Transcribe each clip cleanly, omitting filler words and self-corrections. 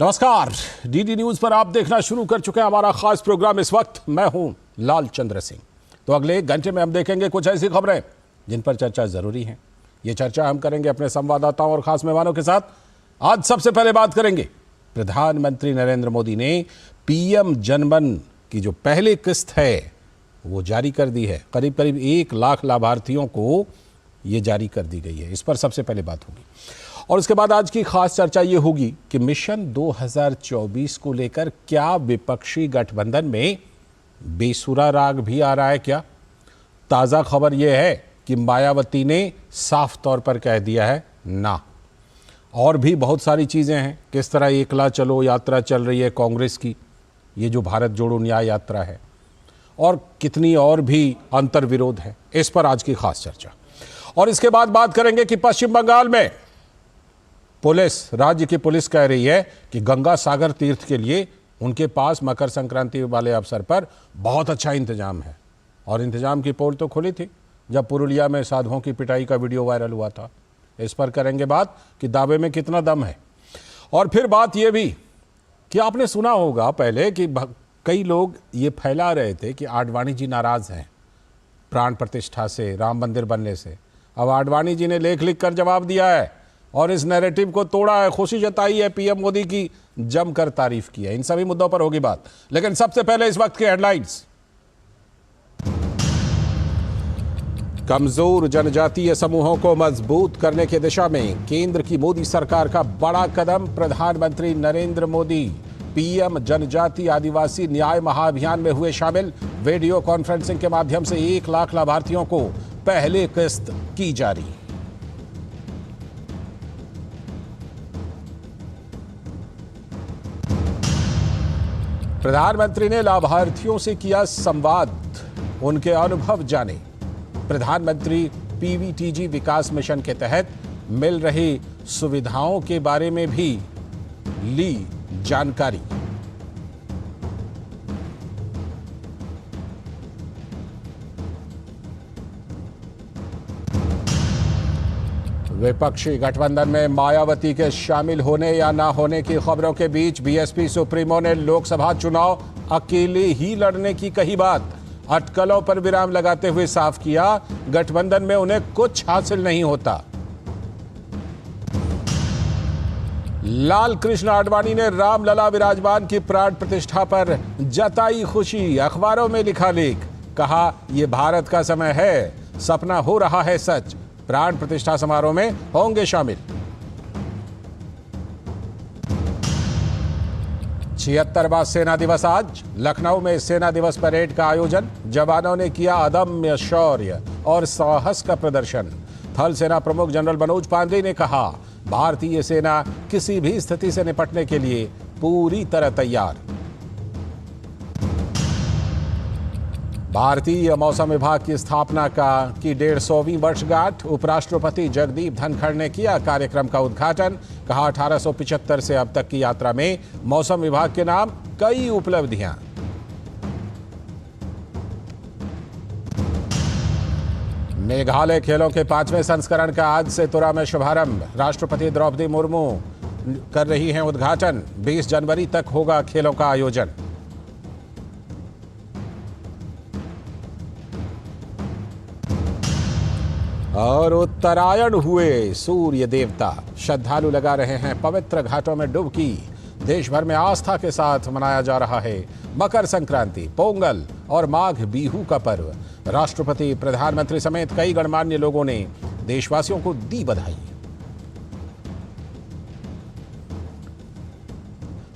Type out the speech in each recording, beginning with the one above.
नमस्कार, DD news पर आप देखना शुरू कर चुके हैं हमारा खास प्रोग्राम। इस वक्त मैं हूं लाल चंद्र सिंह। तो अगले 1 घंटे में हम देखेंगे कुछ ऐसी खबरें जिन पर चर्चा जरूरी है। ये चर्चा हम करेंगे अपने संवाददाताओं और खास मेहमानों के साथ। आज सबसे पहले बात करेंगे, प्रधानमंत्री नरेंद्र मोदी ने पीएम जनमन की जो पहली किस्त है वो जारी कर दी है। करीब करीब 1 लाख लाभार्थियों को ये जारी कर दी गई है। इस पर सबसे पहले बात होगी और उसके बाद आज की खास चर्चा ये होगी कि मिशन 2024 को लेकर क्या विपक्षी गठबंधन में बेसुरा राग भी आ रहा है क्या? ताज़ा खबर यह है कि मायावती ने साफ तौर पर कह दिया है ना। और भी बहुत सारी चीज़ें हैं, किस तरह एकला चलो यात्रा चल रही है कांग्रेस की, ये जो भारत जोड़ो न्याय यात्रा है, और कितनी और भी अंतर्विरोध है। इस पर आज की खास चर्चा। और इसके बाद बात करेंगे कि पश्चिम बंगाल में पुलिस, राज्य की पुलिस कह रही है कि गंगा सागर तीर्थ के लिए उनके पास मकर संक्रांति वाले अवसर पर बहुत अच्छा इंतजाम है। और इंतजाम की पोल तो खुली थी जब पुरुलिया में साधुओं की पिटाई का वीडियो वायरल हुआ था। इस पर करेंगे बात कि दावे में कितना दम है। और फिर बात यह भी कि आपने सुना होगा पहले कि कई लोग ये फैला रहे थे कि आडवाणी जी नाराज हैं प्राण प्रतिष्ठा से, राम मंदिर बनने से। अब आडवाणी जी ने लेख लिख कर जवाब दिया है और इस नैरेटिव को तोड़ा है, खुशी जताई है, पीएम मोदी की जमकर तारीफ की है। इन सभी मुद्दों पर होगी बात, लेकिन सबसे पहले इस वक्त की हेडलाइंस। कमजोर जनजातीय समूहों को मजबूत करने की दिशा में केंद्र की मोदी सरकार का बड़ा कदम। प्रधानमंत्री नरेंद्र मोदी पीएम जनजाति आदिवासी न्याय महाअभियान में हुए शामिल। वीडियो कॉन्फ्रेंसिंग के माध्यम से 1 लाख लाभार्थियों को पहली किस्त की जारी। प्रधानमंत्री ने लाभार्थियों से किया संवाद, उनके अनुभव जाने। प्रधानमंत्री पीवीटीजी विकास मिशन के तहत मिल रही सुविधाओं के बारे में भी ली जानकारी। विपक्षी गठबंधन में मायावती के शामिल होने या ना होने की खबरों के बीच बीएसपी सुप्रीमो ने लोकसभा चुनाव अकेले ही लड़ने की कही बात। अटकलों पर विराम लगाते हुए साफ किया, गठबंधन में उन्हें कुछ हासिल नहीं होता। लाल कृष्ण आडवाणी ने रामलला विराजमान की प्राण प्रतिष्ठा पर जताई खुशी। अखबारों में लिखा लेख, कहा यह भारत का समय है, सपना हो रहा है सच। प्राण प्रतिष्ठा समारोह में होंगे शामिल। 76वां सेना दिवस आज। लखनऊ में सेना दिवस परेड का आयोजन। जवानों ने किया अदम्य शौर्य और साहस का प्रदर्शन। थल सेना प्रमुख जनरल मनोज पांडे ने कहा, भारतीय सेना किसी भी स्थिति से निपटने के लिए पूरी तरह तैयार। भारतीय मौसम विभाग की स्थापना की 150वीं वर्षगांठ। उपराष्ट्रपति जगदीप धनखड़ ने किया कार्यक्रम का उद्घाटन। कहा 1875 से अब तक की यात्रा में मौसम विभाग के नाम कई उपलब्धियां। मेघालय खेलों के 5वें संस्करण का आज से तुरा में शुभारंभ। राष्ट्रपति द्रौपदी मुर्मू कर रही हैं उद्घाटन। 20 जनवरी तक होगा खेलों का आयोजन। और उत्तरायण हुए सूर्य देवता। श्रद्धालु लगा रहे हैं पवित्र घाटों में डुबकी। देश भर में आस्था के साथ मनाया जा रहा है मकर संक्रांति, पोंगल और माघ बिहू का पर्व। राष्ट्रपति, प्रधानमंत्री समेत कई गणमान्य लोगों ने देशवासियों को दी बधाई।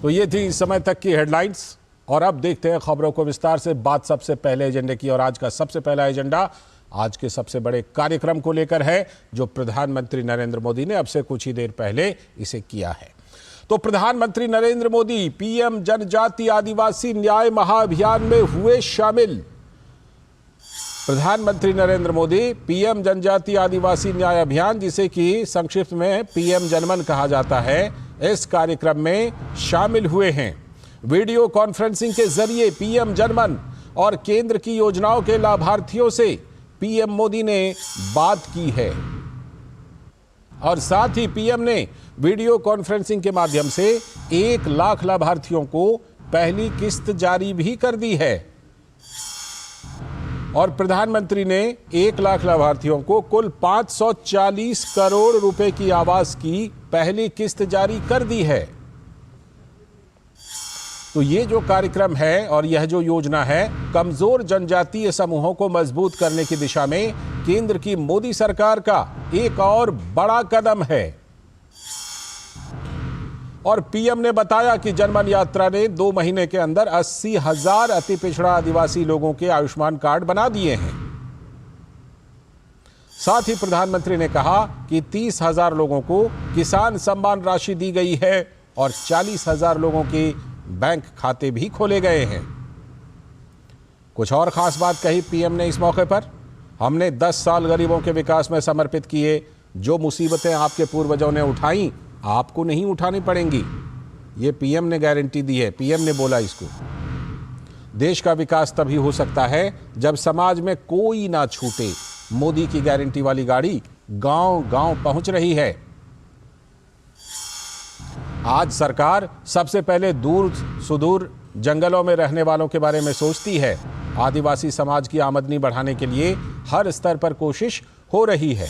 तो ये थी इस समय तक की हेडलाइंस और अब देखते हैं खबरों को विस्तार से। बात सबसे पहले एजेंडे की और आज का सबसे पहला एजेंडा आज के सबसे बड़े कार्यक्रम को लेकर है जो प्रधानमंत्री नरेंद्र मोदी ने अब से कुछ ही देर पहले इसे किया है। तो प्रधानमंत्री नरेंद्र मोदी पीएम जनजाति आदिवासी न्याय महाअभियान में हुए शामिल। प्रधानमंत्री नरेंद्र मोदी पीएम जनजाति आदिवासी न्याय अभियान, जिसे कि संक्षिप्त में पीएम जनमन कहा जाता है, इस कार्यक्रम में शामिल हुए हैं। वीडियो कॉन्फ्रेंसिंग के जरिए पीएम जनमन और केंद्र की योजनाओं के लाभार्थियों से पीएम मोदी ने बात की है। और साथ ही पीएम ने वीडियो कॉन्फ्रेंसिंग के माध्यम से 1 लाख लाभार्थियों को पहली किस्त जारी भी कर दी है और प्रधानमंत्री ने 1 लाख लाभार्थियों को कुल 540 करोड़ रुपए की आवास की पहली किस्त जारी कर दी है। तो ये जो कार्यक्रम है और यह जो योजना है, कमजोर जनजातीय समूहों को मजबूत करने की दिशा में केंद्र की मोदी सरकार का एक और बड़ा कदम है। और पीएम ने बताया कि जनमन यात्रा ने 2 महीने के अंदर 80,000 अति पिछड़ा आदिवासी लोगों के आयुष्मान कार्ड बना दिए हैं। साथ ही प्रधानमंत्री ने कहा कि 30,000 लोगों को किसान सम्मान राशि दी गई है और 40,000 लोगों के बैंक खाते भी खोले गए हैं। कुछ और खास बात कही पीएम ने इस मौके पर। हमने 10 साल गरीबों के विकास में समर्पित किए। जो मुसीबतें आपके पूर्वजों ने उठाई, आपको नहीं उठानी पड़ेंगी। ये पीएम ने गारंटी दी है, पीएम ने बोला इसको। देश का विकास तभी हो सकता है जब समाज में कोई ना छूटे। मोदी की गारंटी वाली गाड़ी गांव-गांव पहुंच रही है। आज सरकार सबसे पहले दूर सुदूर जंगलों में रहने वालों के बारे में सोचती है। आदिवासी समाज की आमदनी बढ़ाने के लिए हर स्तर पर कोशिश हो रही है।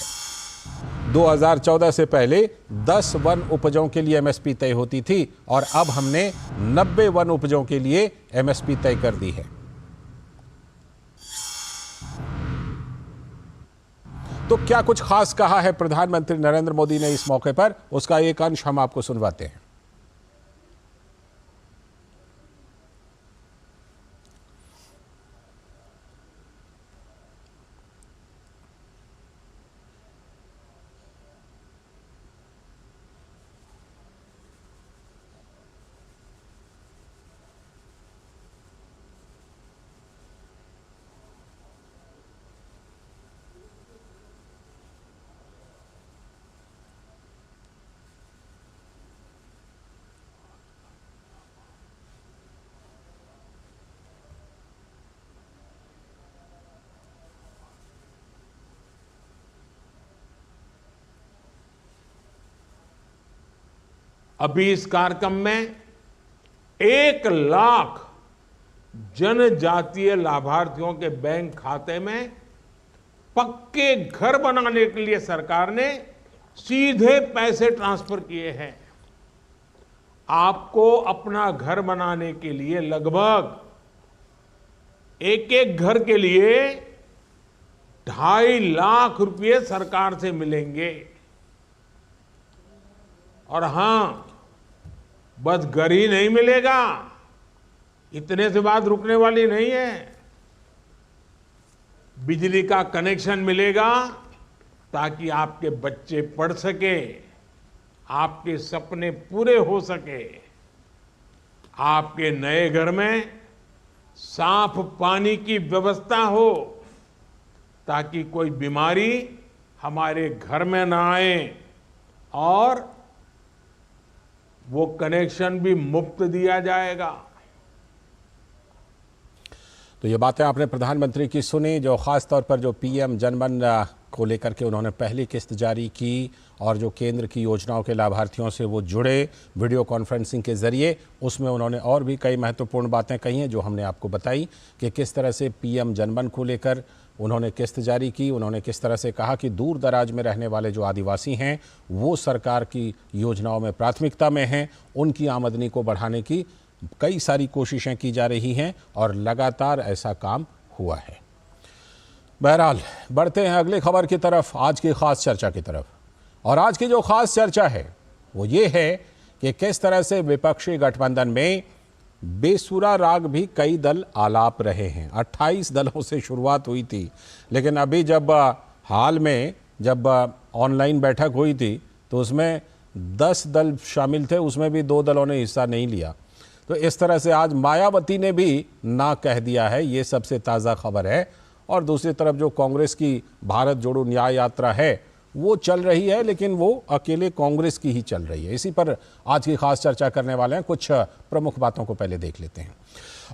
2014 से पहले 10 वन उपजों के लिए एमएसपी तय होती थी और अब हमने 90 वन उपजों के लिए एमएसपी तय कर दी है। तो क्या कुछ खास कहा है प्रधानमंत्री नरेंद्र मोदी ने इस मौके पर, उसका एक अंश हम आपको सुनवाते हैं। अभी इस कार्यक्रम में 1 लाख जनजातीय लाभार्थियों के बैंक खाते में पक्के घर बनाने के लिए सरकार ने सीधे पैसे ट्रांसफर किए हैं। आपको अपना घर बनाने के लिए लगभग एक घर के लिए 2.5 लाख रुपए सरकार से मिलेंगे। और हां, बस घर ही नहीं मिलेगा, इतने से बात रुकने वाली नहीं है। बिजली का कनेक्शन मिलेगा ताकि आपके बच्चे पढ़ सके, आपके सपने पूरे हो सके। आपके नए घर में साफ पानी की व्यवस्था हो ताकि कोई बीमारी हमारे घर में ना आए और वो कनेक्शन भी मुफ्त दिया जाएगा। तो ये बातें आपने प्रधानमंत्री की सुनी, जो खास तौर पर जो पीएम जनमन को लेकर के उन्होंने पहली किस्त जारी की और जो केंद्र की योजनाओं के लाभार्थियों से वो जुड़े वीडियो कॉन्फ्रेंसिंग के जरिए। उसमें उन्होंने और भी कई महत्वपूर्ण बातें कही हैं जो हमने आपको बताई कि किस तरह से पीएम जनमन को लेकर उन्होंने किस्त जारी की। उन्होंने किस तरह से कहा कि दूर दराज में रहने वाले जो आदिवासी हैं वो सरकार की योजनाओं में प्राथमिकता में हैं। उनकी आमदनी को बढ़ाने की कई सारी कोशिशें की जा रही हैं और लगातार ऐसा काम हुआ है। बहरहाल बढ़ते हैं अगली खबर की तरफ, आज की खास चर्चा की तरफ। और आज की जो खास चर्चा है वो ये है कि किस तरह से विपक्षी गठबंधन में बेसुरा राग भी कई दल आलाप रहे हैं। 28 दलों से शुरुआत हुई थी, लेकिन अभी जब हाल में जब ऑनलाइन बैठक हुई थी तो उसमें 10 दल शामिल थे, उसमें भी 2 दलों ने हिस्सा नहीं लिया। तो इस तरह से आज मायावती ने भी ना कह दिया है, ये सबसे ताज़ा खबर है। और दूसरी तरफ जो कांग्रेस की भारत जोड़ो न्याय यात्रा है वो चल रही है, लेकिन वो अकेले कांग्रेस की ही चल रही है। इसी पर आज की खास चर्चा करने वाले हैं। कुछ प्रमुख बातों को पहले देख लेते हैं।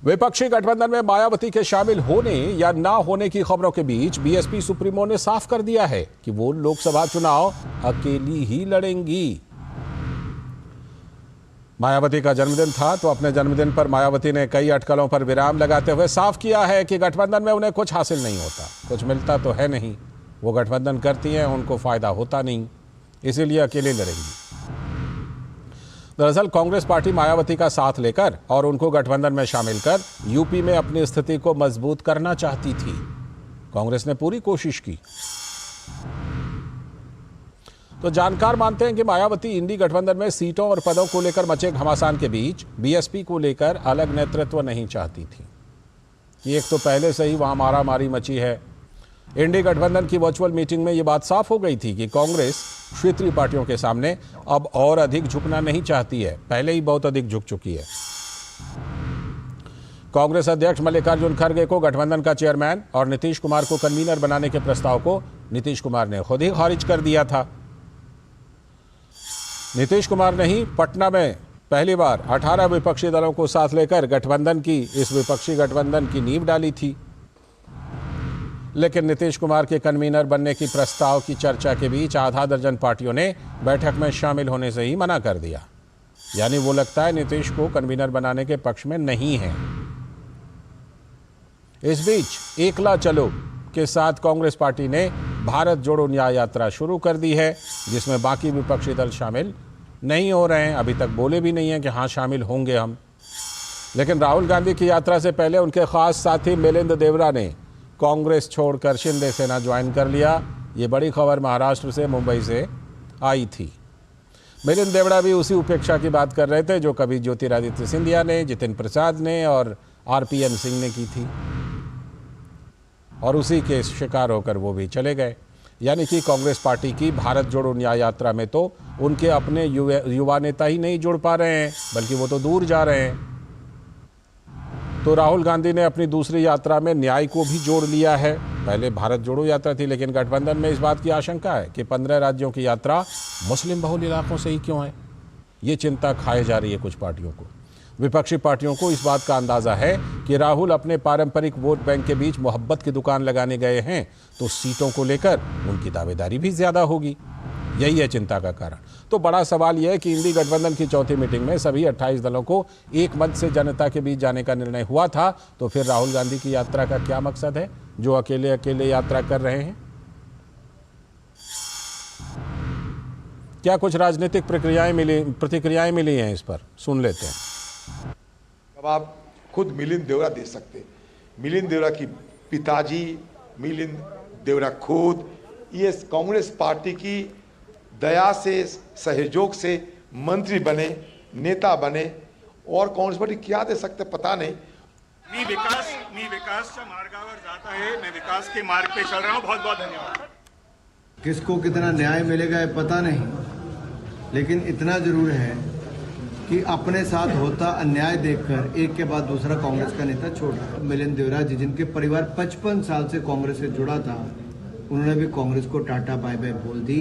विपक्षी गठबंधन में मायावती के शामिल होने या ना होने की खबरों के बीच बीएसपी सुप्रीमो ने साफ कर दिया है कि वो लोकसभा चुनाव अकेली ही लड़ेंगी। मायावती का जन्मदिन था तो अपने जन्मदिन पर मायावती ने कई अटकलों पर विराम लगाते हुए साफ किया है कि गठबंधन में उन्हें कुछ हासिल नहीं होता, कुछ मिलता तो है नहीं। वो गठबंधन करती हैं, उनको फायदा होता नहीं, इसीलिए अकेले लड़ेंगी। दरअसल कांग्रेस पार्टी मायावती का साथ लेकर और उनको गठबंधन में शामिल कर यूपी में अपनी स्थिति को मजबूत करना चाहती थी। कांग्रेस ने पूरी कोशिश की। तो जानकार मानते हैं कि मायावती इंडी गठबंधन में सीटों और पदों को लेकर मचे घमासान के बीच बीएसपी को लेकर अलग नेतृत्व नहीं चाहती थी कि एक तो पहले से ही वहां मारामारी मची है। इंडी गठबंधन की वर्चुअल मीटिंग में ये बात साफ हो गई थी कि कांग्रेस क्षेत्रीय पार्टियों के सामने अब और अधिक झुकना नहीं चाहती है, पहले ही बहुत अधिक झुक चुकी है। कांग्रेस अध्यक्ष मल्लिकार्जुन खड़गे को गठबंधन का चेयरमैन और नीतीश कुमार को कन्वीनर बनाने के प्रस्ताव को नीतीश कुमार ने खुद ही खारिज कर दिया था। नीतीश कुमार ने ही पटना में पहली बार 18 विपक्षी दलों को साथ लेकर गठबंधन की इस विपक्षी गठबंधन की नींव डाली थी। लेकिन नीतीश कुमार के कन्वीनर बनने की प्रस्ताव की चर्चा के बीच आधा दर्जन पार्टियों ने बैठक में शामिल होने से ही मना कर दिया। यानी वो लगता है नीतीश को कन्वीनर बनाने के पक्ष में नहीं है। इस बीच एकला चलो के साथ कांग्रेस पार्टी ने भारत जोड़ो न्याय यात्रा शुरू कर दी है, जिसमें बाकी विपक्षी दल शामिल नहीं हो रहे हैं। अभी तक बोले भी नहीं है कि हाँ शामिल होंगे हम। लेकिन राहुल गांधी की यात्रा से पहले उनके खास साथी मिलिंद देवरा ने कांग्रेस छोड़कर शिंदे सेना ज्वाइन कर लिया। ये बड़ी खबर महाराष्ट्र से, मुंबई से आई थी। मिलिंद देवरा भी उसी उपेक्षा की बात कर रहे थे जो कभी ज्योतिरादित्य सिंधिया ने, जितिन प्रसाद ने और आरपीएन सिंह ने की थी, और उसी के शिकार होकर वो भी चले गए। यानी कि कांग्रेस पार्टी की भारत जोड़ो न्याय यात्रा में तो उनके अपने युवा नेता ही नहीं जुड़ पा रहे हैं, बल्कि वो तो दूर जा रहे हैं। तो राहुल गांधी ने अपनी दूसरी यात्रा में न्याय को भी जोड़ लिया है। पहले भारत जोड़ो यात्रा थी, लेकिन गठबंधन में इस बात की आशंका है कि 15 राज्यों की यात्रा मुस्लिम बहुल इलाकों से ही क्यों है। ये चिंता खाए जा रही है कुछ पार्टियों को। विपक्षी पार्टियों को इस बात का अंदाजा है कि राहुल अपने पारंपरिक वोट बैंक के बीच मोहब्बत की दुकान लगाने गए हैं, तो सीटों को लेकर उनकी दावेदारी भी ज्यादा होगी। यही है चिंता का कारण। तो बड़ा सवाल यह है कि इंडी गठबंधन की चौथी मीटिंग में सभी 28 दलों को एक मंच से जनता के बीच जाने का निर्णय हुआ था, तो फिर राहुल गांधी की यात्रा का क्या मकसद है जो अकेले अकेले यात्रा कर रहे हैं? क्या कुछ राजनीतिक प्रतिक्रियाएं मिली हैं इस पर? सुन लेते हैं। अब आप खुद मिलिंद देवरा दे सकते हैं। मिलिंद देवरा की पिताजी मिलिंद देवरा खुद ये कांग्रेस पार्टी की दया से, सहयोग से मंत्री बने, नेता बने, और कांग्रेस पार्टी क्या दे सकते पता नहीं। मी विकासच्या मार्गावर जात आहे, मैं विकास के मार्ग पे चल रहा हूँ। बहुत बहुत धन्यवाद। किसको कितना न्याय मिलेगा ये पता नहीं, लेकिन इतना जरूर है कि अपने साथ होता अन्याय देखकर एक के बाद दूसरा कांग्रेस का नेता छोड़ रहा है। मिलिंद देवरा जी, जिनके परिवार 55 साल से कांग्रेस से जुड़ा था, उन्होंने भी कांग्रेस को टाटा बाय बाय बोल दी,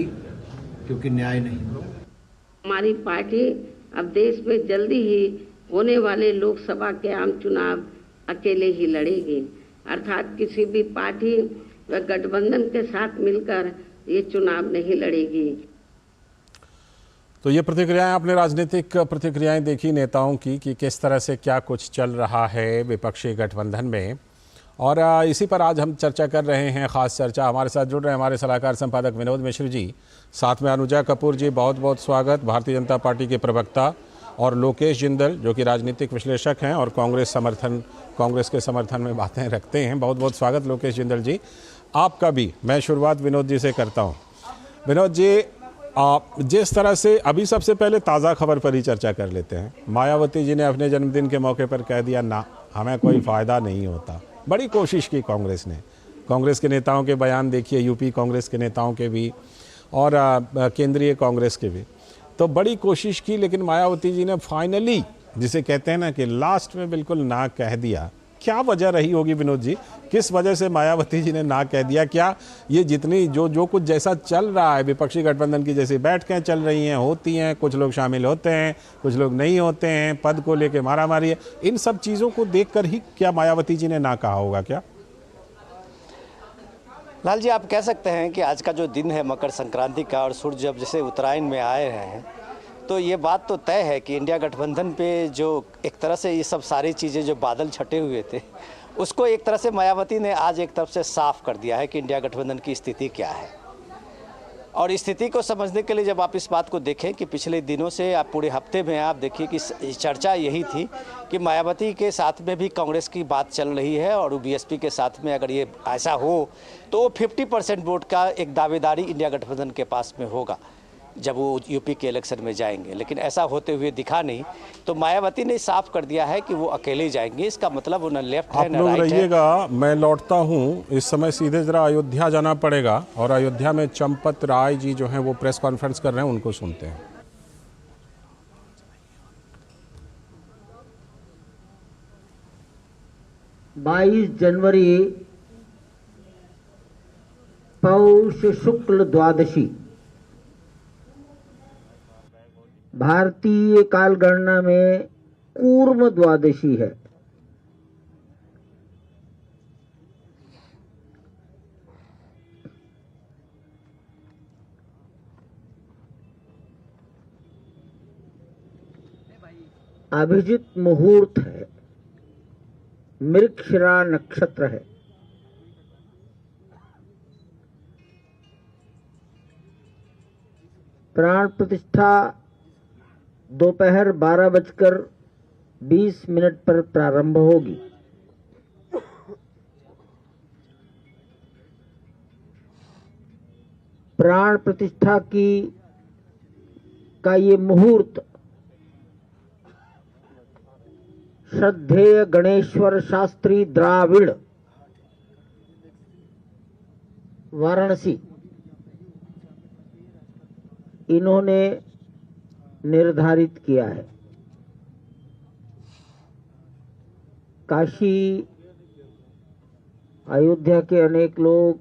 क्योंकि न्याय नहीं। हमारी पार्टी अब देश में जल्दी ही होने वाले लोकसभा के आम चुनाव अकेले ही लड़ेगी, अर्थात किसी भी पार्टी व गठबंधन के साथ मिलकर ये चुनाव नहीं लड़ेगी। तो ये प्रतिक्रियाएं, आपने राजनीतिक प्रतिक्रियाएं देखी नेताओं की कि किस तरह से क्या कुछ चल रहा है विपक्षी गठबंधन में, और इसी पर आज हम चर्चा कर रहे हैं। ख़ास चर्चा हमारे साथ जुड़ रहे हैं हमारे सलाहकार संपादक विनोद मिश्र जी, साथ में अनुजा कपूर जी, बहुत बहुत स्वागत। भारतीय जनता पार्टी के प्रवक्ता, और लोकेश जिंदल जो कि राजनीतिक विश्लेषक हैं और कांग्रेस के समर्थन में बातें रखते हैं। बहुत बहुत स्वागत लोकेश जिंदल जी आपका भी। मैं शुरुआत विनोद जी से करता हूँ। विनोद जी, जिस तरह से अभी सबसे पहले ताज़ा खबर पर ही चर्चा कर लेते हैं। मायावती जी ने अपने जन्मदिन के मौके पर कह दिया ना, हमें कोई फ़ायदा नहीं होता। बड़ी कोशिश की कांग्रेस ने, कांग्रेस के नेताओं के बयान देखिए, यूपी कांग्रेस के नेताओं के भी और केंद्रीय कांग्रेस के भी, तो बड़ी कोशिश की, लेकिन मायावती जी ने फाइनली, जिसे कहते हैं ना कि लास्ट में बिल्कुल ना कह दिया। क्या वजह रही होगी विनोद जी, किस वजह से मायावती जी ने ना कह दिया? क्या ये जितनी जो कुछ जैसा चल रहा है, विपक्षी गठबंधन की जैसी बैठकें चल रही हैं, होती हैं, कुछ लोग शामिल होते हैं, कुछ लोग नहीं होते हैं, पद को लेके मारामारी है, इन सब चीज़ों को देखकर ही क्या मायावती जी ने ना कहा होगा क्या? लाल जी, आप कह सकते हैं कि आज का जो दिन है मकर संक्रांति का, और सूर्य जब जैसे उत्तरायण में आए हैं, तो ये बात तो तय है कि इंडिया गठबंधन पे जो एक तरह से ये सब सारी चीज़ें जो बादल छटे हुए थे, उसको एक तरह से मायावती ने आज एक तरफ से साफ कर दिया है कि इंडिया गठबंधन की स्थिति क्या है। और स्थिति को समझने के लिए जब आप इस बात को देखें कि पिछले दिनों से आप पूरे हफ्ते में आप देखिए कि चर्चा यही थी कि मायावती के साथ में भी कांग्रेस की बात चल रही है, और बीएसपी के साथ में अगर ये ऐसा हो तो 50% वोट का एक दावेदारी इंडिया गठबंधन के पास में होगा जब वो यूपी के इलेक्शन में जाएंगे। लेकिन ऐसा होते हुए दिखा नहीं, तो मायावती ने साफ कर दिया है कि वो अकेले जाएंगे। इसका मतलब वो न लेफ्ट है आप न लोग राइट है। रहिएगा, मैं लौटता हूँ। इस समय सीधे जरा अयोध्या जाना पड़ेगा, और अयोध्या में चंपत राय जी जो हैं वो प्रेस कॉन्फ्रेंस कर रहे हैं, उनको सुनते हैं। 22 जनवरी पौष शुक्ल द्वादशी भारतीय कालगणना में कूर्म द्वादशी है। अभिजित मुहूर्त है, मृगशिरा नक्षत्र है। प्राण प्रतिष्ठा दोपहर 12:20 पर प्रारंभ होगी। प्राण प्रतिष्ठा का ये मुहूर्त श्रद्धेय गणेश्वर शास्त्री द्राविड़ वाराणसी, इन्होंने निर्धारित किया है। काशी अयोध्या के अनेक लोग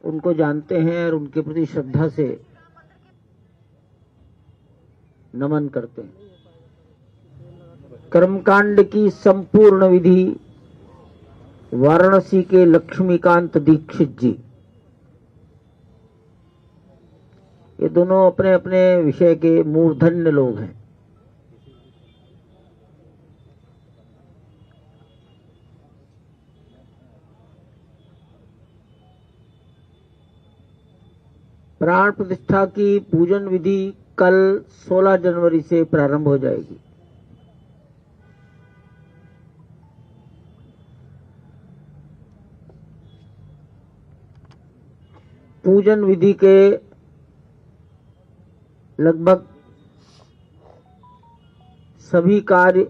उनको जानते हैं और उनके प्रति श्रद्धा से नमन करते हैं। कर्मकांड की संपूर्ण विधि वाराणसी के लक्ष्मीकांत दीक्षित जी, ये दोनों अपने अपने विषय के मूर्धन्य लोग हैं। प्राण प्रतिष्ठा की पूजन विधि कल 16 जनवरी से प्रारंभ हो जाएगी। पूजन विधि के लगभग सभी कार्य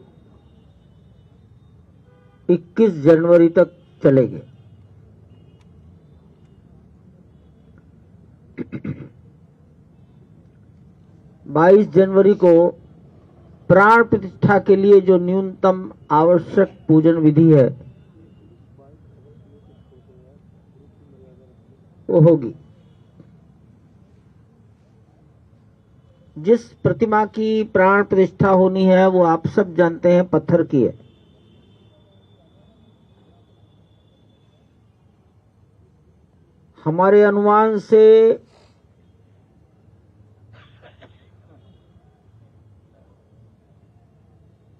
21 जनवरी तक चलेंगे। बाईस जनवरी को प्राण प्रतिष्ठा के लिए जो न्यूनतम आवश्यक पूजन विधि है वो होगी। जिस प्रतिमा की प्राण प्रतिष्ठा होनी है वो आप सब जानते हैं पत्थर की है। हमारे अनुमान से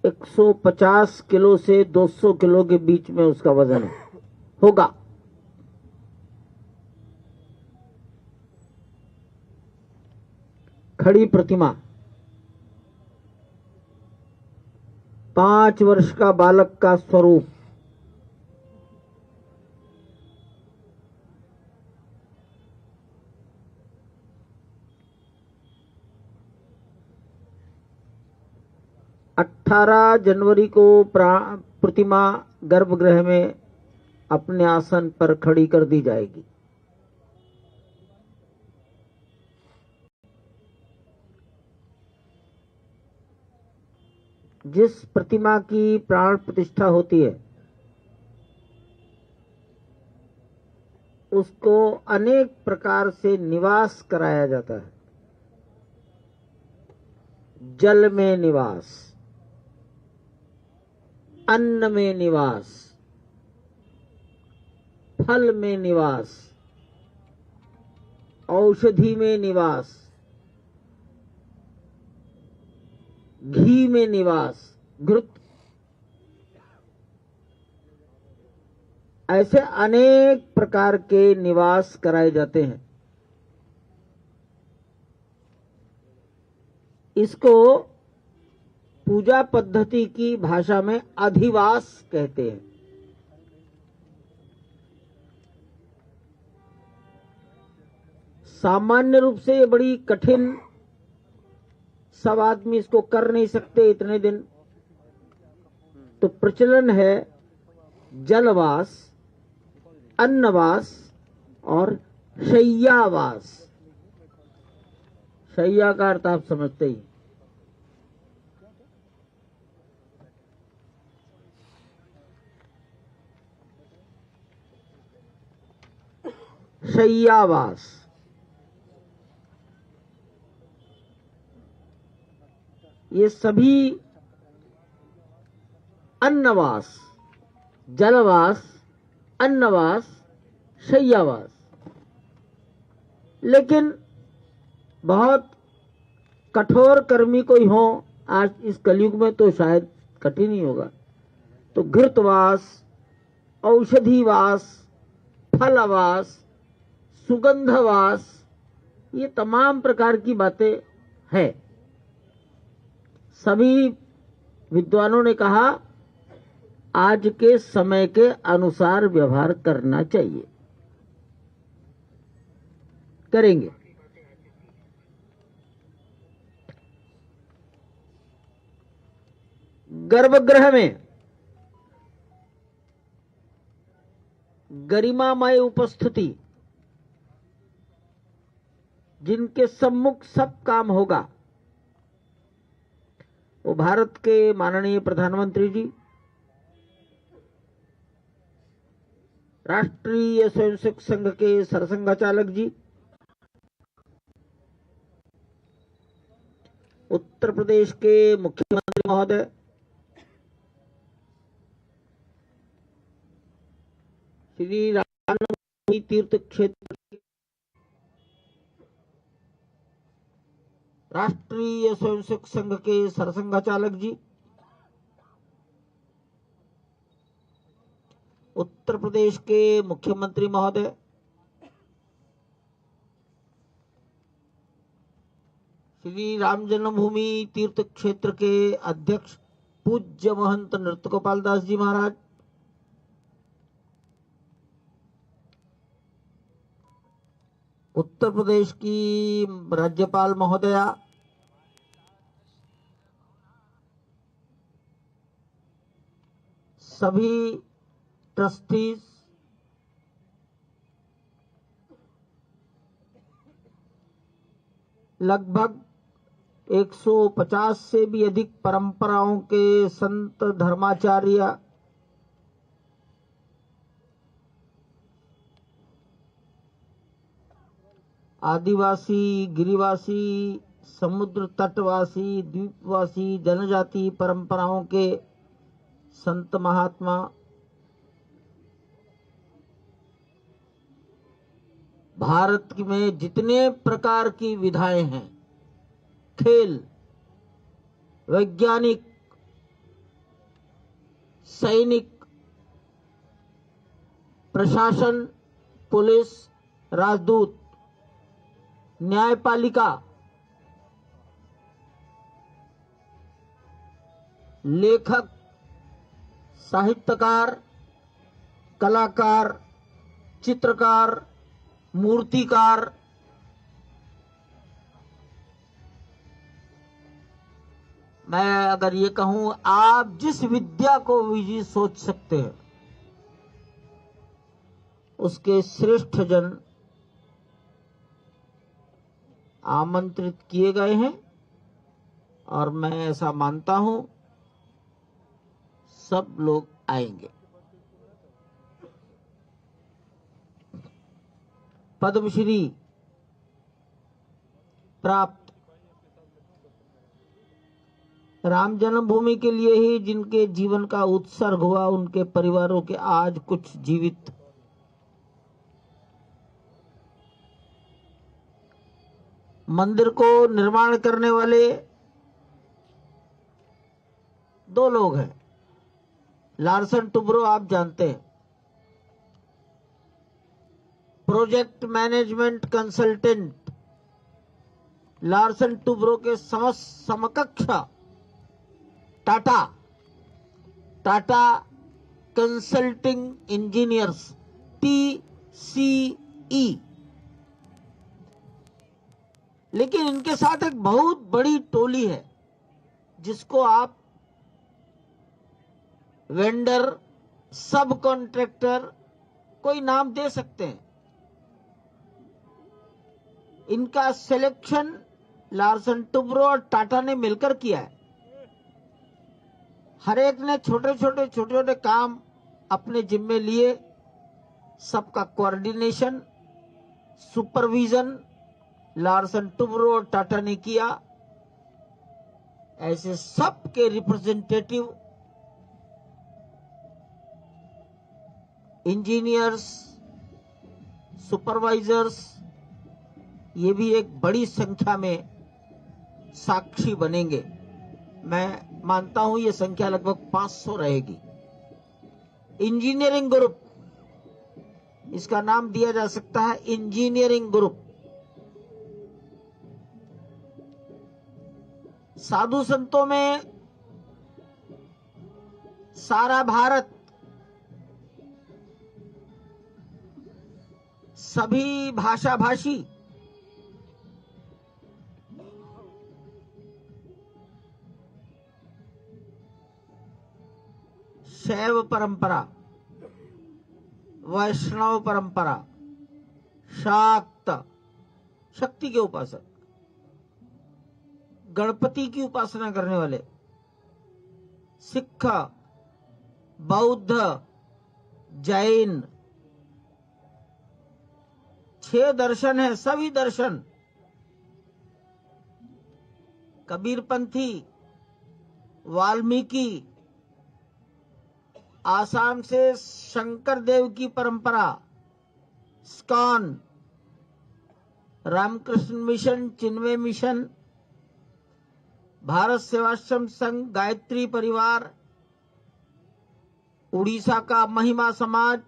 150 किलो से 200 किलो के बीच में उसका वजन होगा। खड़ी प्रतिमा 5 वर्ष का बालक का स्वरूप, अठारह जनवरी को प्रतिमा गर्भगृह में अपने आसन पर खड़ी कर दी जाएगी। जिस प्रतिमा की प्राण प्रतिष्ठा होती है उसको अनेक प्रकार से निवास कराया जाता है। जल में निवास, अन्न में निवास, फल में निवास, औषधि में निवास, घी में निवास, घृत, ऐसे अनेक प्रकार के निवास कराए जाते हैं। इसको पूजा पद्धति की भाषा में अधिवास कहते हैं। सामान्य रूप से ये बड़ी कठिन, सब आदमी इसको कर नहीं सकते इतने दिन, तो प्रचलन है जलवास, अन्नवास और शय्यावास। शय्या का अर्थ आप समझते ही। शय्यावास, ये सभी अन्नवास, जलवास, अन्नवास, शय्यावास, लेकिन बहुत कठोर कर्मी कोई हो आज इस कलयुग में तो शायद कठिन ही होगा, तो घृतवास, औषधिवास, फलवास, सुगंधवास, ये तमाम प्रकार की बातें हैं। सभी विद्वानों ने कहा आज के समय के अनुसार व्यवहार करना चाहिए, करेंगे। गर्भगृह में गरिमामय उपस्थिति, जिनके सम्मुख सब काम होगा, वो भारत के माननीय प्रधानमंत्री जी, राष्ट्रीय स्वयंसेवक संघ के सरसंघचालक जी, उत्तर प्रदेश के मुख्यमंत्री महोदय, श्री रामजन्मभूमि तीर्थ क्षेत्र के राष्ट्रीय स्वयंसेवक संघ के सरसंघचालक जी, उत्तर प्रदेश के मुख्यमंत्री महोदय, श्री राम जन्मभूमि तीर्थ क्षेत्र के अध्यक्ष पूज्य महंत नृत्य गोपाल दास जी महाराज, उत्तर प्रदेश की राज्यपाल महोदया, सभी ट्रस्टीज, लगभग 150 से भी अधिक परंपराओं के संत, धर्माचार्य, आदिवासी, गिरिवासी, समुद्र तटवासी, द्वीपवासी, जनजाति परंपराओं के संत महात्मा, भारत में जितने प्रकार की विधाएं हैं, खेल, वैज्ञानिक, सैनिक, प्रशासन, पुलिस, राजदूत, न्यायपालिका, लेखक, साहित्यकार, कलाकार, चित्रकार, मूर्तिकार, मैं अगर ये कहूं, आप जिस विद्या को भी सोच सकते हैं उसके श्रेष्ठ जन आमंत्रित किए गए हैं। और मैं ऐसा मानता हूं सब लोग आएंगे। पद्मश्री प्राप्त राम जन्मभूमि के लिए ही जिनके जीवन का उत्सर्ग हुआ, उनके परिवारों के आज कुछ जीवित मंदिर को निर्माण करने वाले 2 लोग हैं। लार्सन टुब्रो आप जानते हैं, project management consultant Larsen Toubro के समकक्ष टाटा कंसल्टिंग इंजीनियर्स TCE, लेकिन इनके साथ एक बहुत बड़ी टोली है जिसको आप वेंडर, सब कॉन्ट्रैक्टर, कोई नाम दे सकते हैं। इनका सिलेक्शन लार्सन टुब्रो और टाटा ने मिलकर किया है। हर एक ने छोटे छोटे काम अपने जिम्मे लिए। सबका कोऑर्डिनेशन, सुपरविजन लार्सन टुब्रो और टाटा ने किया। ऐसे सबके रिप्रेजेंटेटिव इंजीनियर्स, सुपरवाइजर्स, ये भी एक बड़ी संख्या में साक्षी बनेंगे। मैं मानता हूं ये संख्या लगभग 500 रहेगी। इंजीनियरिंग ग्रुप, इसका नाम दिया जा सकता है इंजीनियरिंग ग्रुप। साधु संतों में सारा भारत, सभी भाषा भाषी, शैव परंपरा, वैष्णव परंपरा, शाक्त, शक्ति के उपासक, गणपति की उपासना करने वाले, सिख, बौद्ध, जैन, 6 दर्शन है। सभी दर्शन, कबीरपंथी, वाल्मीकि, आसाम से शंकर देव की परंपरा, स्कॉन, रामकृष्ण मिशन, चिन्मय मिशन, भारत सेवाश्रम संघ, गायत्री परिवार, उड़ीसा का महिमा समाज,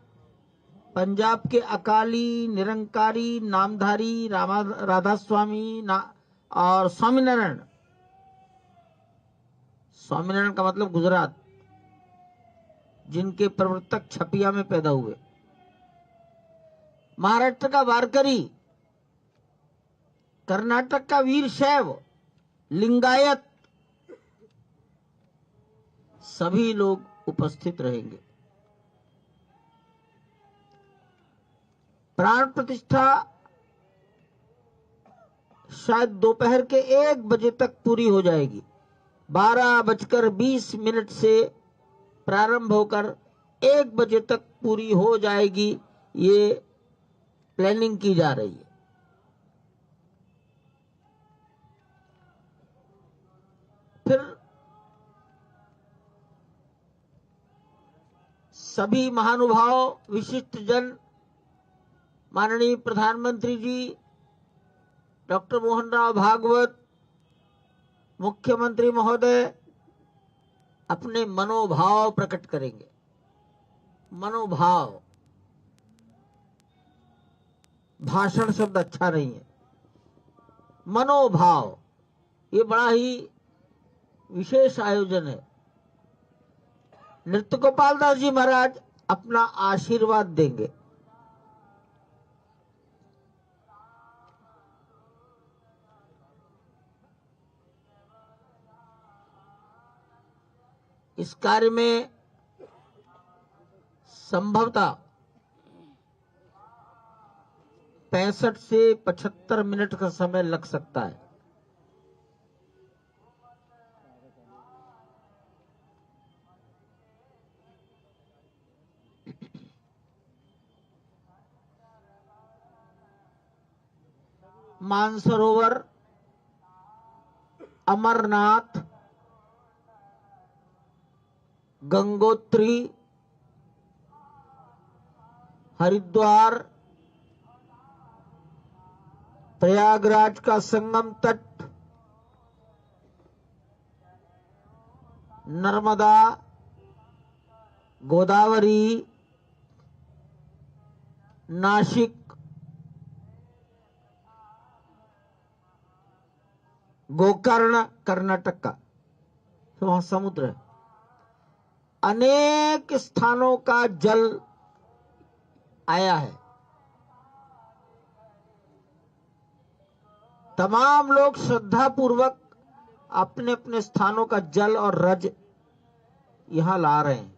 पंजाब के अकाली, निरंकारी, नामधारी, राधा स्वामी और स्वामीनारायण। स्वामीनारायण का मतलब गुजरात, जिनके प्रवर्तक छपिया में पैदा हुए। महाराष्ट्र का वारकरी, कर्नाटक का वीर शैव, लिंगायत, सभी लोग उपस्थित रहेंगे। प्राण प्रतिष्ठा शायद दोपहर के 1 बजे तक पूरी हो जाएगी। 12:20 से प्रारंभ होकर 1 बजे तक पूरी हो जाएगी। ये प्लानिंग की जा रही है। फिर सभी महानुभाव, विशिष्ट जन, माननीय प्रधानमंत्री जी डॉक्टर मोहन राव भागवत, मुख्यमंत्री महोदय अपने मनोभाव प्रकट करेंगे। मनोभाव, भाषण शब्द अच्छा नहीं है, मनोभाव, ये बड़ा ही विशेष आयोजन है। नृत्य गोपाल दास जी महाराज अपना आशीर्वाद देंगे। इस कार्य में संभवतः 65 से 75 मिनट का समय लग सकता है। मानसरोवर, अमरनाथ, गंगोत्री, हरिद्वार, प्रयागराज का संगम तट, नर्मदा, गोदावरी, नासिक, गोकर्ण कर्नाटक का, तो वहां समुद्र है। अनेक स्थानों का जल आया है। तमाम लोग श्रद्धा पूर्वक अपने अपने स्थानों का जल और रज यहां ला रहे हैं।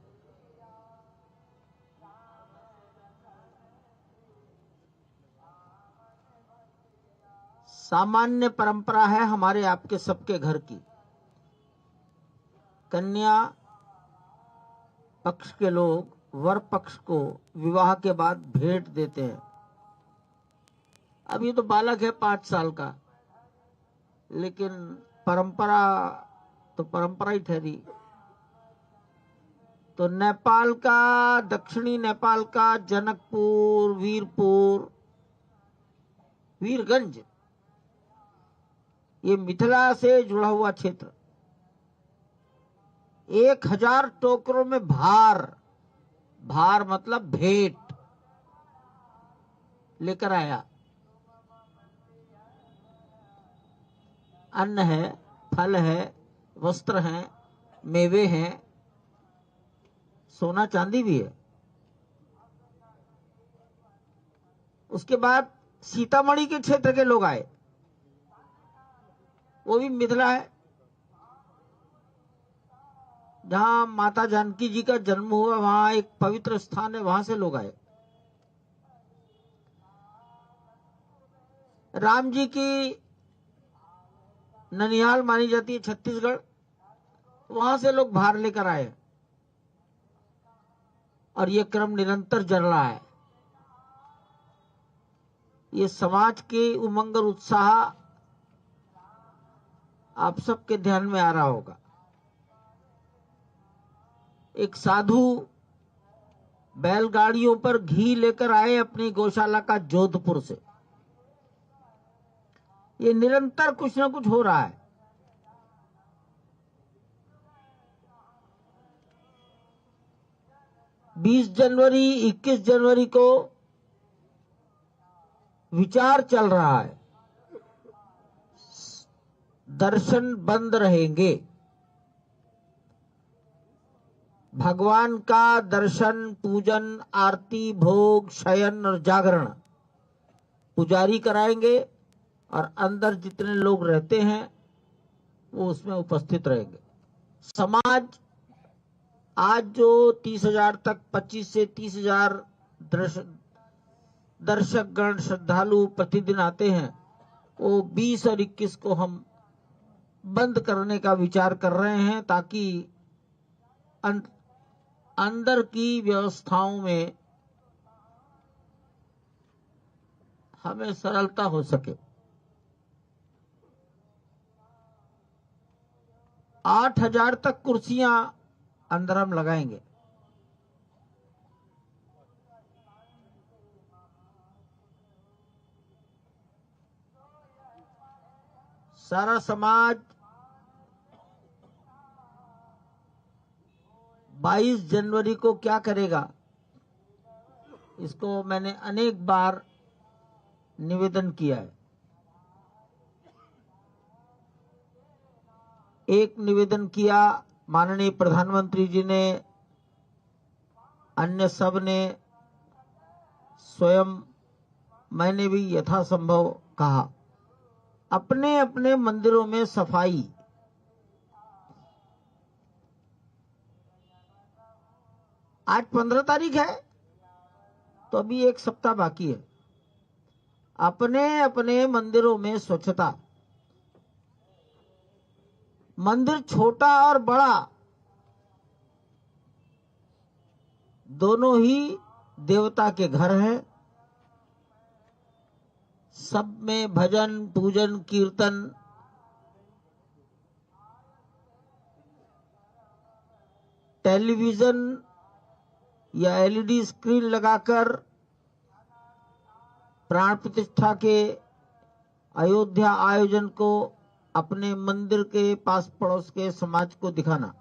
सामान्य परंपरा है हमारे आपके सबके घर की, कन्या पक्ष के लोग वर पक्ष को विवाह के बाद भेंट देते हैं। अब ये तो बालक है 5 साल का, लेकिन परंपरा तो परंपरा ही ठहरी। तो नेपाल का, दक्षिणी नेपाल का जनकपुर, वीरपुर, वीरगंज, ये मिथिला से जुड़ा हुआ क्षेत्र 1000 टोकरों में भार मतलब भेंट लेकर आया। अन्न है, फल है, वस्त्र हैं, मेवे हैं, सोना चांदी भी है। उसके बाद सीतामढ़ी के क्षेत्र के लोग आए, वो भी मिथिला है, जहां माता जानकी जी का जन्म हुआ, वहां एक पवित्र स्थान है, वहां से लोग आए। राम जी की ननिहाल मानी जाती है छत्तीसगढ़, वहां से लोग भार लेकर आए और ये क्रम निरंतर चल रहा है। ये समाज के उमंग और उत्साह आप सबके ध्यान में आ रहा होगा। एक साधु बैलगाड़ियों पर घी लेकर आए अपनी गौशाला का जोधपुर से। ये निरंतर कुछ ना कुछ हो रहा है। बीस जनवरी 21 जनवरी को विचार चल रहा है, दर्शन बंद रहेंगे। भगवान का दर्शन, पूजन, आरती, भोग, शयन और जागरण पुजारी कराएंगे और अंदर जितने लोग रहते हैं वो उसमें उपस्थित रहेंगे। समाज आज जो 30,000 तक 25 से 30,000 दर्शक गण श्रद्धालु प्रतिदिन आते हैं, वो 20 और 21 को हम बंद करने का विचार कर रहे हैं, ताकि अंदर की व्यवस्थाओं में हमें सरलता हो सके। 8,000 तक कुर्सियां अंदर हम लगाएंगे। सारा समाज 22 जनवरी को क्या करेगा, इसको मैंने अनेक बार निवेदन किया है। एक निवेदन किया माननीय प्रधानमंत्री जी ने, अन्य सब ने, स्वयं मैंने भी यथासंभव कहा, अपने अपने मंदिरों में सफाई। आज 15 तारीख है, तो अभी 1 सप्ताह बाकी है। अपने अपने मंदिरों में स्वच्छता। मंदिर छोटा और बड़ा दोनों ही देवता के घर हैं। सब में भजन पूजन कीर्तन टेलीविजन या एलईडी स्क्रीन लगाकर प्राण प्रतिष्ठा के अयोध्या आयोजन को अपने मंदिर के पास पड़ोस के समाज को दिखाना,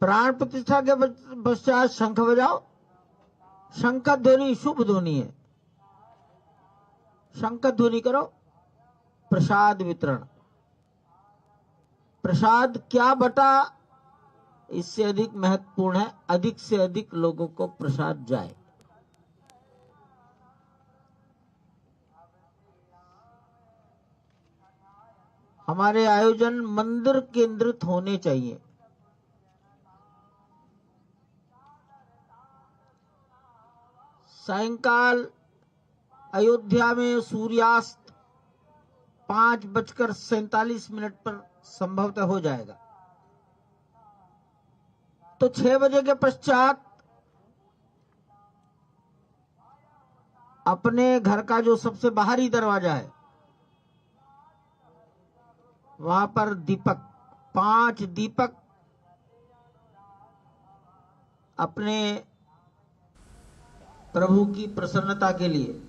प्राण प्रतिष्ठा के पश्चात शंख बजाओ। शंख ध्वनि शुभ ध्वनि है, शंख ध्वनि करो। प्रसाद वितरण, प्रसाद क्या बटा इससे अधिक महत्वपूर्ण है, अधिक से अधिक लोगों को प्रसाद जाए। हमारे आयोजन मंदिर केंद्रित होने चाहिए। सायंकाल अयोध्या में सूर्यास्त 5:47 पर संभवतः हो जाएगा, तो 6 बजे के पश्चात अपने घर का जो सबसे बाहरी दरवाजा है वहां पर दीपक, 5 दीपक अपने प्रभु की प्रसन्नता के लिए।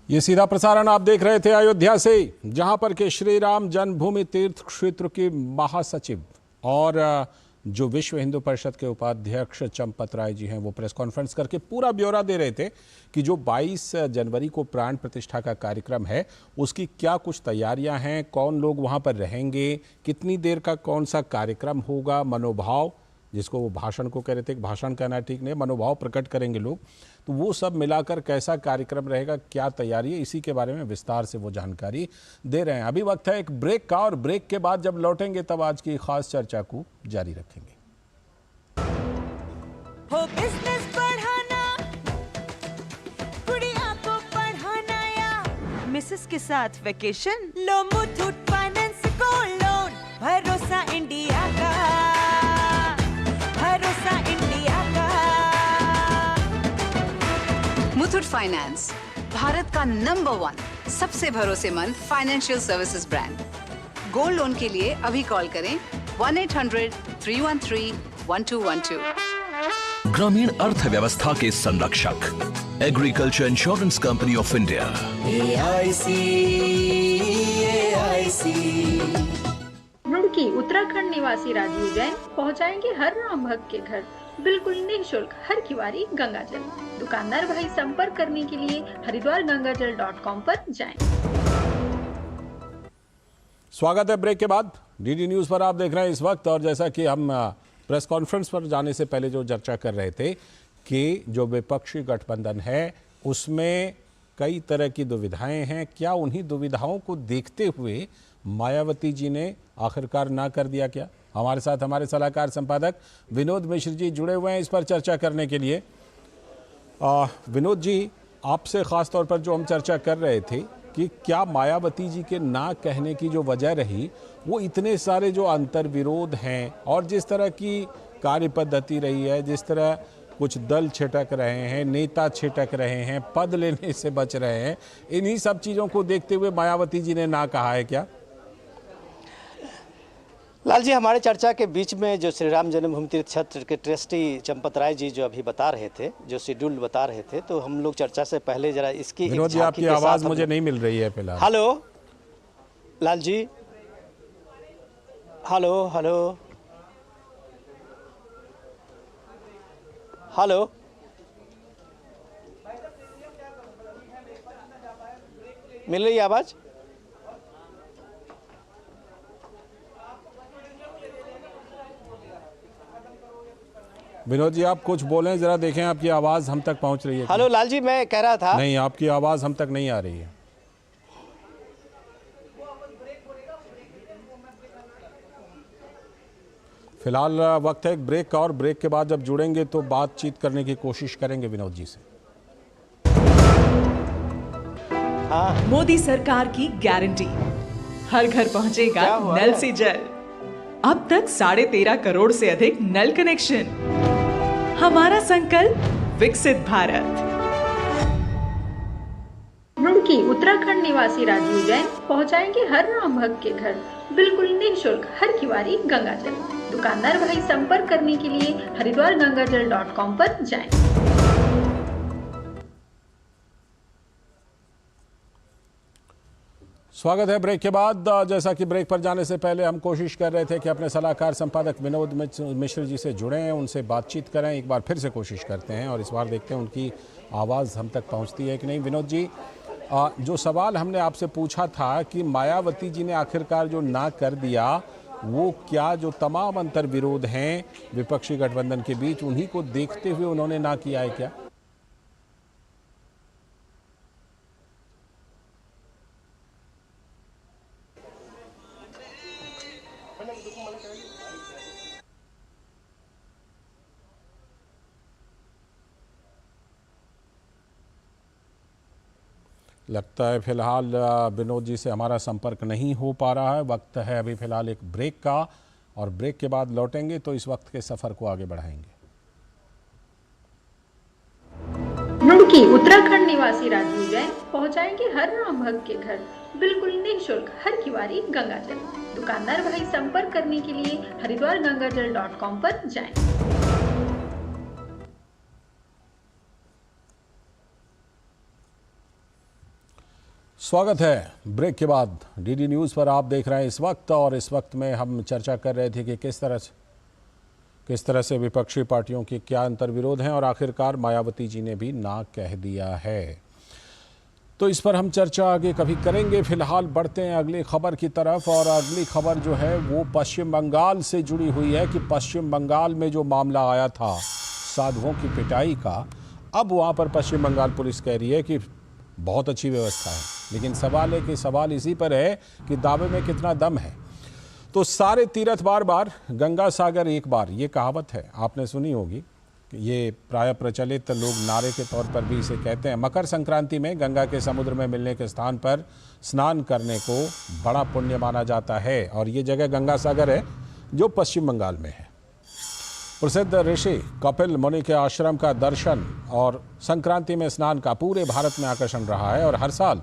ये सीधा प्रसारण आप देख रहे थे अयोध्या से, जहां पर के श्री राम जन्मभूमि तीर्थ क्षेत्र की महासचिव और जो विश्व हिंदू परिषद के उपाध्यक्ष चंपत राय जी हैं, वो प्रेस कॉन्फ्रेंस करके पूरा ब्यौरा दे रहे थे कि जो 22 जनवरी को प्राण प्रतिष्ठा का कार्यक्रम है उसकी क्या कुछ तैयारियां हैं, कौन लोग वहां पर रहेंगे, कितनी देर का कौन सा कार्यक्रम होगा, मनोभाव, जिसको वो भाषण को कह रहे थे, भाषण कहना ठीक नहीं, मनोभाव प्रकट करेंगे लोग, तो वो सब मिलाकर कैसा कार्यक्रम रहेगा, क्या तैयारी है, इसी के बारे में विस्तार से वो जानकारी दे रहे हैं। अभी वक्त है एक ब्रेक का, और ब्रेक के बाद जब लौटेंगे तब आज की खास चर्चा को जारी रखेंगे। हो बिजनेस बढ़ाना, गुड़िया को पढ़ाना, या मिसेस के साथ वेकेशन, लो मुथूट फाइनेंस गोल्ड लोन, भरोसा इंडिया का, भरोसा इंडिया का। मुथूट फाइनेंस, भारत का नंबर 1 सबसे भरोसेमंद financial services brand. Gold loan के लिए अभी कॉल करें 1-800-313-1212। ग्रामीण अर्थव्यवस्था के संरक्षक agriculture insurance company of India, AIC। Roorkee Uttarakhand निवासी राजीव जैन पहुंचाएंगे हर राम भक्त के घर बिल्कुल निःशुल्क हर किवारी गंगा जल। दुकानदार भाई संपर्क करने के लिए haridwargangajal.com पर जाएं। स्वागत है ब्रेक के बाद। डीडी न्यूज पर आप देख रहे हैं इस वक्त, और जैसा कि हम प्रेस कॉन्फ्रेंस पर जाने से पहले जो चर्चा कर रहे थे कि जो विपक्षी गठबंधन है उसमें कई तरह की दुविधाएं हैं, क्या उन्हीं दुविधाओं को देखते हुए मायावती जी ने आखिरकार ना कर दिया क्या? हमारे साथ हमारे सलाहकार संपादक विनोद मिश्र जी जुड़े हुए हैं इस पर चर्चा करने के लिए। विनोद जी, आपसे ख़ास तौर पर जो हम चर्चा कर रहे थे कि क्या मायावती जी के ना कहने की जो वजह रही वो इतने सारे जो अंतर्विरोध हैं और जिस तरह की कार्य पद्धति रही है, जिस तरह कुछ दल छिटक रहे हैं, नेता छिटक रहे हैं, पद लेने से बच रहे हैं, इन्हीं सब चीज़ों को देखते हुए मायावती जी ने ना कहा है क्या? लाल जी, हमारे चर्चा के बीच में जो श्री राम जन्मभूमि तीर्थ क्षेत्र के ट्रस्टी चंपत राय जी जो अभी बता रहे थे, जो शेड्यूल बता रहे थे, तो हम लोग चर्चा से पहले जरा इसकी विनोद जी, आपकी आवाज़ मुझे नहीं मिल रही है फिलहाल। Hello Lal ji, hello hello hello, मिल रही है आवाज़? विनोद जी, आप कुछ बोलें, जरा देखें आपकी आवाज़ हम तक पहुंच रही है। हेलो लाल जी, मैं कह रहा था नहीं, आपकी आवाज़ हम तक नहीं आ रही है। फिलहाल वक्त है एक ब्रेक का, और ब्रेक के बाद जब जुड़ेंगे तो बातचीत करने की कोशिश करेंगे विनोद जी से। हाँ। मोदी सरकार की गारंटी, हर घर पहुंचेगा नल से जल। अब तक 13.5 करोड़ से अधिक नल कनेक्शन, हमारा संकल्प विकसित भारत। रुड़की उत्तराखंड निवासी राजीव जैन पहुंचाएंगे हर राम भक्त के घर बिल्कुल निःशुल्क हर किवारी गंगाजल। दुकानदार भाई संपर्क करने के लिए हरिद्वारगंगाजल.com पर जाएं। स्वागत है ब्रेक के बाद। जैसा कि ब्रेक पर जाने से पहले हम कोशिश कर रहे थे कि अपने सलाहकार संपादक विनोद मिश्र जी से जुड़ें, उनसे बातचीत करें। एक बार फिर से कोशिश करते हैं और इस बार देखते हैं उनकी आवाज़ हम तक पहुंचती है कि नहीं। विनोद जी, जो सवाल हमने आपसे पूछा था कि मायावती जी ने आखिरकार जो ना कर दिया, वो क्या जो तमाम अंतर विरोध हैं विपक्षी गठबंधन के बीच, उन्हीं को देखते हुए उन्होंने ना किया है क्या? लगता है फिलहाल विनोद जी से हमारा संपर्क नहीं हो पा रहा है। वक्त है अभी फिलहाल एक ब्रेक का, और ब्रेक के बाद लौटेंगे तो इस वक्त के सफ़र को आगे बढ़ाएंगे। रुड़की उत्तराखंड निवासी राजीव जैन पहुंचाएंगे हर राम भक्त के घर बिल्कुल निःशुल्क हर किवारी गंगाजल। दुकानदार भाई संपर्क करने के लिए हरिद्वारगंगाजल.com पर जाएं। स्वागत है ब्रेक के बाद। डीडी न्यूज़ पर आप देख रहे हैं इस वक्त, और इस वक्त में हम चर्चा कर रहे थे कि किस तरह से विपक्षी पार्टियों के क्या अंतर विरोध हैं, और आखिरकार मायावती जी ने भी ना कह दिया है। तो इस पर हम चर्चा आगे कभी करेंगे। फिलहाल बढ़ते हैं अगली खबर की तरफ, और अगली खबर जो है वो पश्चिम बंगाल से जुड़ी हुई है कि पश्चिम बंगाल में जो मामला आया था साधुओं की पिटाई का, अब वहाँ पर पश्चिम बंगाल पुलिस कह रही है कि बहुत अच्छी व्यवस्था है। लेकिन सवाल है कि सवाल इसी पर है कि दावे में कितना दम है। तो सारे तीर्थ बार बार, गंगा सागर एक बार, ये कहावत है, आपने सुनी होगी। ये प्राय प्रचलित, लोग नारे के तौर पर भी इसे कहते हैं। मकर संक्रांति में गंगा के समुद्र में मिलने के स्थान पर स्नान करने को बड़ा पुण्य माना जाता है, और ये जगह गंगा सागर है जो पश्चिम बंगाल में है। प्रसिद्ध ऋषि कपिल मुनि के आश्रम का दर्शन और संक्रांति में स्नान का पूरे भारत में आकर्षण रहा है, और हर साल